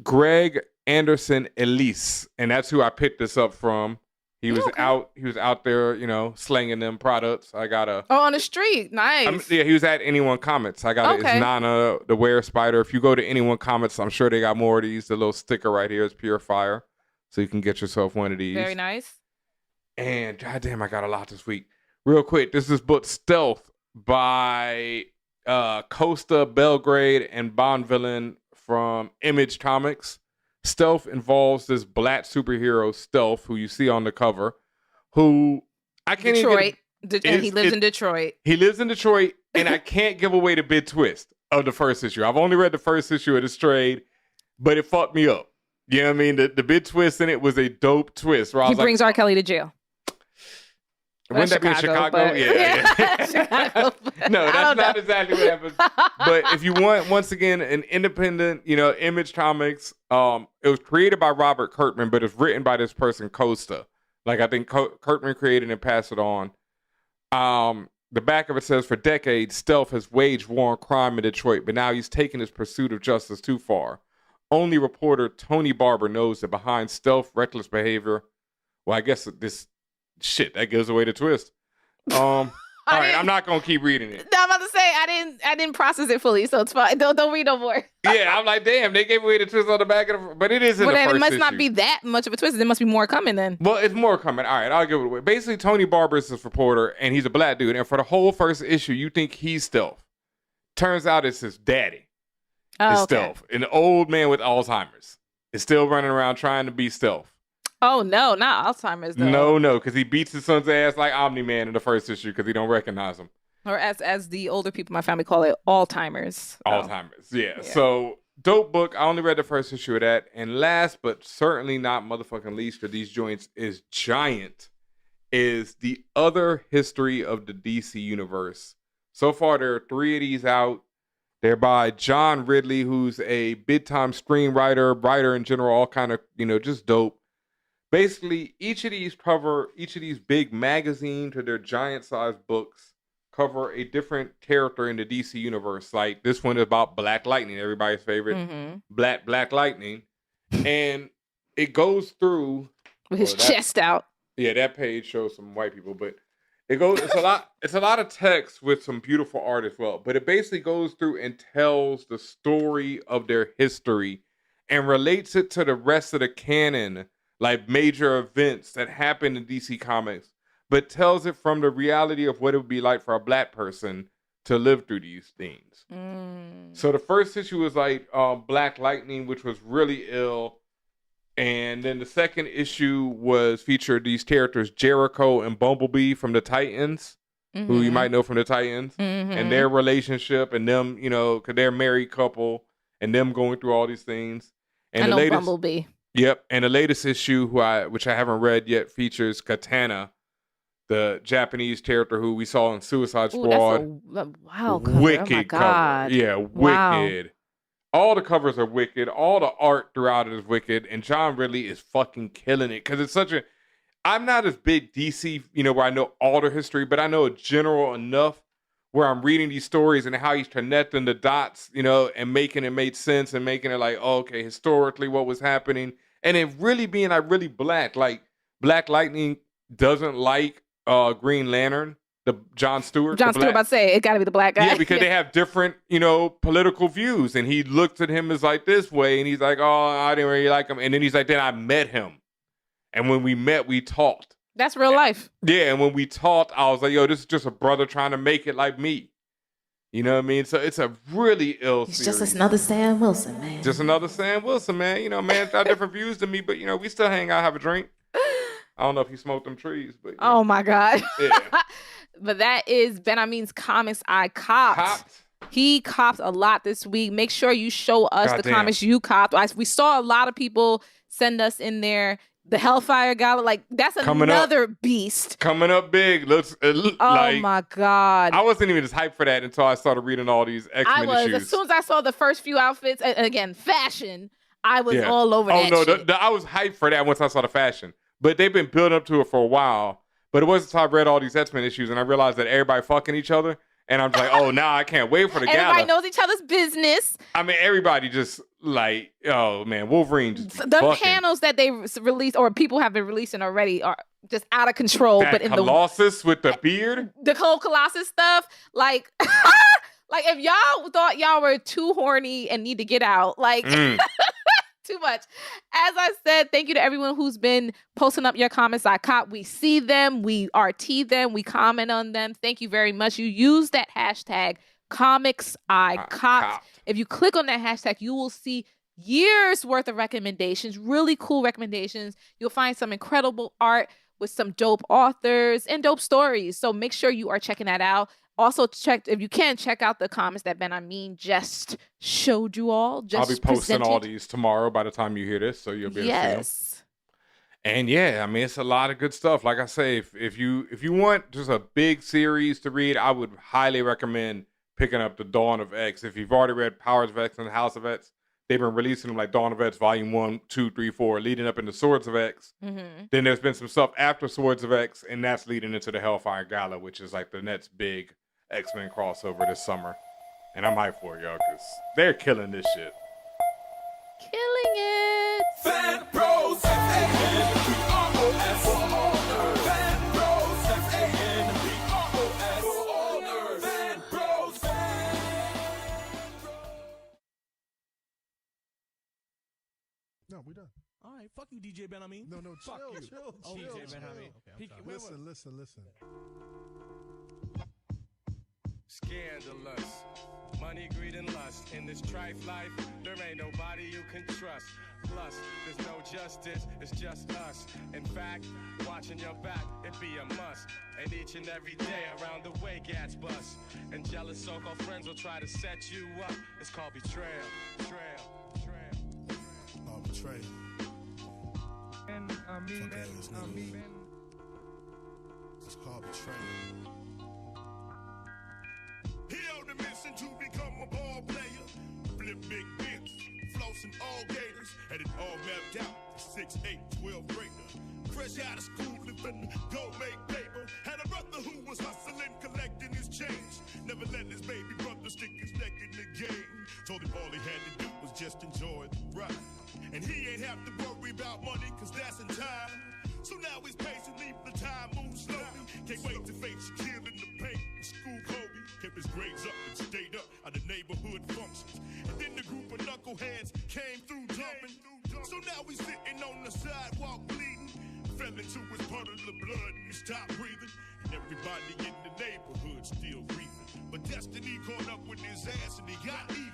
Greg Anderson Elise, and that's who I picked this up from. He was out there, slanging them products. I got a
on the street, nice.
He was at Anyone Comics. I got Is Nana the Were Spider. If you go to Anyone Comics, I'm sure they got more of these. The little sticker right here is pure fire, so you can get yourself one of these.
Very nice.
And goddamn, I got a lot this week. Real quick, this is book Stealth by Costa Belgrade and Bond Villain from Image Comics. Stealth involves this Black superhero, Stealth, who you see on the cover, who I can't
Detroit.
And
he lives in Detroit.
He lives in Detroit, and I can't give away the big twist of the first issue. I've only read the first issue of this trade, but it fucked me up. You know what I mean? The big twist in it was a dope twist.
He brings R. Kelly to jail.
Wouldn't that be in Chicago? Yeah.
Chicago,
no, that's not exactly what happened. But if you want, once again, an independent, Image Comics, it was created by Robert Kirkman, but it's written by this person, Costa. Like, I think Kirkman created and passed it on. The back of it says, for decades, Stealth has waged war on crime in Detroit, but now he's taken his pursuit of justice too far. Only reporter Tony Barber knows that behind Stealth's reckless behavior, well, I guess this shit, that gives away the twist. All right, I'm not gonna keep reading it.
No, I'm about to say I didn't process it fully, so it's fine. Don't read no more.
Yeah, I'm like, damn, they gave away the twist on the back of the, but it is in the first issue.
It must not be that much of a twist. There must be more coming then.
Well, it's more coming. All right, I'll give it away. Basically, Tony Barber is this reporter, and he's a Black dude, and for the whole first issue, you think he's Stealth. Turns out it's his daddy. Stealth. An old man with Alzheimer's is still running around trying to be Stealth.
Oh, no, not Alzheimer's, though.
No, because he beats his son's ass like Omni-Man in the first issue because he don't recognize him.
Or as the older people in my family call it, Alzheimer's.
Alzheimer's, yeah. So, dope book. I only read the first issue of that. And last, but certainly not motherfucking least, for these joints is giant, is The Other History of the DC Universe So far, there are 3 of these out. They're by John Ridley, who's a big-time screenwriter, writer in general, all kind of, just dope. Basically, each of these big magazines or their giant-sized books cover a different character in the DC universe. Like, this one is about Black Lightning, everybody's favorite Black Lightning. And it goes through...
With his chest out.
Yeah, that page shows some white people, but it's a lot of text with some beautiful art as well. But it basically goes through and tells the story of their history and relates it to the rest of the canon, like major events that happen in DC Comics, but tells it from the reality of what it would be like for a Black person to live through these things. So the first issue was like Black Lightning, which was really ill. And then the second issue was featured these characters, Jericho and Bumblebee from the Titans, who you might know from the Titans, and their relationship and them, because they're a married couple and them going through all these things. And
I know Bumblebee.
Yep. And the latest issue, which I haven't read yet, features Katana, the Japanese character who we saw in Suicide Squad.
That's a wild cover.
Wicked
oh my God.
cover. Yeah, wicked.
Wow.
All the covers are wicked. All the art throughout it is wicked. And John Ridley is fucking killing it. Because it's I'm not as big DC, where I know all the history, but I know general enough where I'm reading these stories and how he's connecting the dots, and making it make sense and making it like, oh, okay, historically what was happening. And it really being like really Black. Like Black Lightning doesn't like Green Lantern. The John Stewart about to say,
it got to be the Black guy.
Yeah, because they have different, political views. And he looks at him as like this way. And he's like, oh, I didn't really like him. And then he's like, then I met him. And when we met, we talked.
That's real life.
Yeah, and when we talked, I was like, yo, this is just a brother trying to make it like me. You know what I mean? So it's a really ill series.
It's just another Sam Wilson, man.
Just another Sam Wilson, man. Man's got different views than me, but, we still hang out, have a drink. I don't know if he smoked them trees, but...
Oh, my God.
Yeah.
But that is Ben Amin's comics I copped. He copped a lot this week. Make sure you show us the comics you copped. We saw a lot of people send us in there. The Hellfire Gala, like that's another beast.
Coming up big.
Oh my God.
I wasn't even as hyped for that until I started reading all these X-Men issues.
As soon as I saw the first few outfits, and again, fashion, I was all over that shit.
I was hyped for that once I saw the fashion. But they've been building up to it for a while. But it wasn't until I read all these X-Men issues and I realized that everybody fucking each other. And I'm just like, oh, now I can't wait for the gala.
Everybody knows each other's business.
I mean, everybody just like, oh, man, Wolverine just
the fucking. Panels that they released or people have been releasing already are just out of control.
That
but in
Colossus with the beard?
The whole Colossus stuff, like, like if y'all thought y'all were too horny and need to get out, like... Too much. As I said, thank you to everyone who's been posting up your comments. We see them, we RT them, we comment on them. Thank you very much. You use that hashtag comics I copped. If you click on that hashtag, you will see years worth of recommendations, really cool recommendations. You'll find some incredible art with some dope authors and dope stories. So make sure you are checking that out. Also, if you can, check out the comments that Ben Amin just showed you all.
I'll be posting all these tomorrow by the time you hear this, so you'll be able to see them. And yeah, I mean, it's a lot of good stuff. Like I say, if you want just a big series to read, I would highly recommend picking up the Dawn of X. If you've already read Powers of X and House of X, they've been releasing them like Dawn of X Volume 1, 2, 3, 4, leading up into Swords of X. Then there's been some stuff after Swords of X, and that's leading into the Hellfire Gala, which is like the next big X-Men crossover this summer. And I'm hyped for it, y'all, because they're killing this shit.
Killing it.
Fan Bros, F-A-N-B-R-O-S. For all nerds. Fan Bros, F-A-N-B-R-O-S. For all nerds. Fan Bros.
No, we done.
All right, fuck you, DJ Ben Amin.
No,
fuck
chill,
you.
chill.
DJ Ben Amin.
Okay, listen.
Scandalous. Money, greed, and lust. In this trife life, there ain't nobody you can trust. Plus, there's no justice, it's just us. In fact, watching your back, it be a must. And each and every day around the way, gats bust. And jealous so-called friends will try to set you up. It's called betrayal.
Oh, betrayal. It's called betrayal.
destined to become a ball player. Flip big bits, flossing all gators. Had it all mapped out, 6, 8, 12 grader. Fresh out of school, living go make paper. Had a brother who was hustling, collecting his change. Never let his baby brother stick his neck in the game. Told him all he had to do was just enjoy the ride. And he ain't have to worry about money, cause that's in time. So now he's patiently, the time moves slowly. Can't wait to face Shaquille in the paint and school Kobe. Kept his grades up and stayed up at the neighborhood functions. And then the group of knuckleheads came through jumping. So now he's sitting on the sidewalk bleeding. Fell into his puddle of blood and he stopped breathing. And everybody in the neighborhood still breathing. But destiny caught up with his ass and he got even.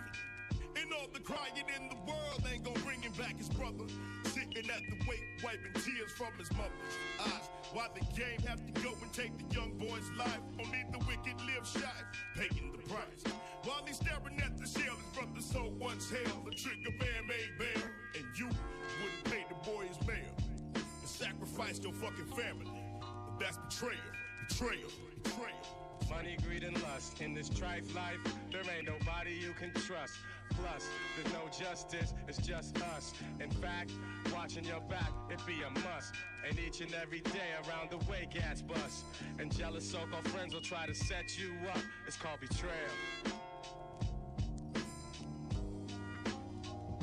And all the crying in the world ain't gonna bring him back his brother. Sitting at the wake, wiping tears from his mother's eyes. While the game have to go and take the young boy's life. Only the wicked live shy, paying the price. While he's staring at the shell, his brother so once held. The trigger man made bail, and you wouldn't pay the boy his bail. And sacrifice your fucking family. But that's betrayal, betrayal, betrayal.
Money, greed, and lust. In this trife life, there ain't nobody you can trust. Plus, there's no justice, it's just us. In fact, watching your back, it be a must. And each and every day around the way, gats bust. And jealous so-called friends will try to set you up. It's called betrayal.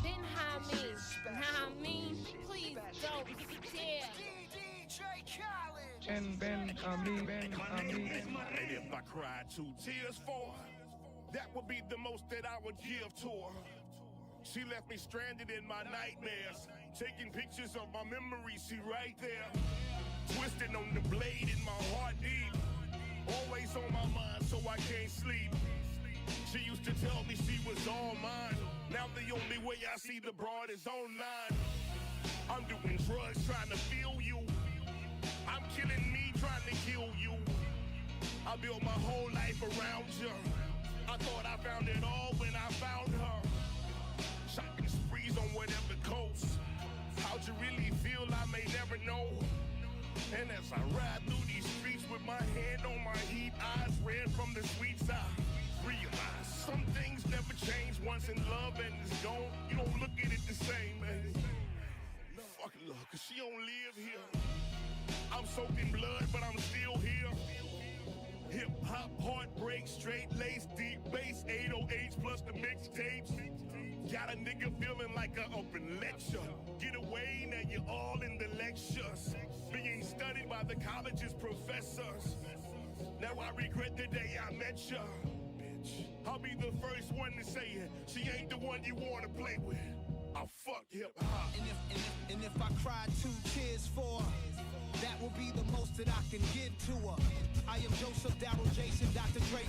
Then how me? How me? Please don't dare.
And if I cried 2 tears for her, that would be the most that I would give to her. She left me stranded in my nightmares, taking pictures of my memories, see right there. Twisting on the blade in my heart deep, always on my mind so I can't sleep. She used to tell me she was all mine. Now the only way I see the broad is online. I'm doing drugs trying to feel you. I'm killing me trying to kill you. I built my whole life around you. I thought I found it all when I found her. Shopping sprees on whatever coast. How'd you really feel? I may never know. And as I ride through these streets with my hand on my heat, eyes red from the sweet side, realize some things never change. Once in love and it's gone, you don't look at it the same, man. Fuck love, cause she don't live here. I'm soaked in blood, but I'm still here. Hip-hop, heartbreak, straight lace, deep bass, 808s plus the mixtapes. Got a nigga feeling like an open lecture. Get away, now you're all in the lectures. Being studied by the college's professors. Now I regret the day I met ya. Bitch, I'll be the first one to say it. She ain't the one you wanna play with. I fuck hip-hop.
And if I cried 2 tears for her, that will be the most that I can give to her. I am Joseph, Darryl, Jason, Dr. Dre,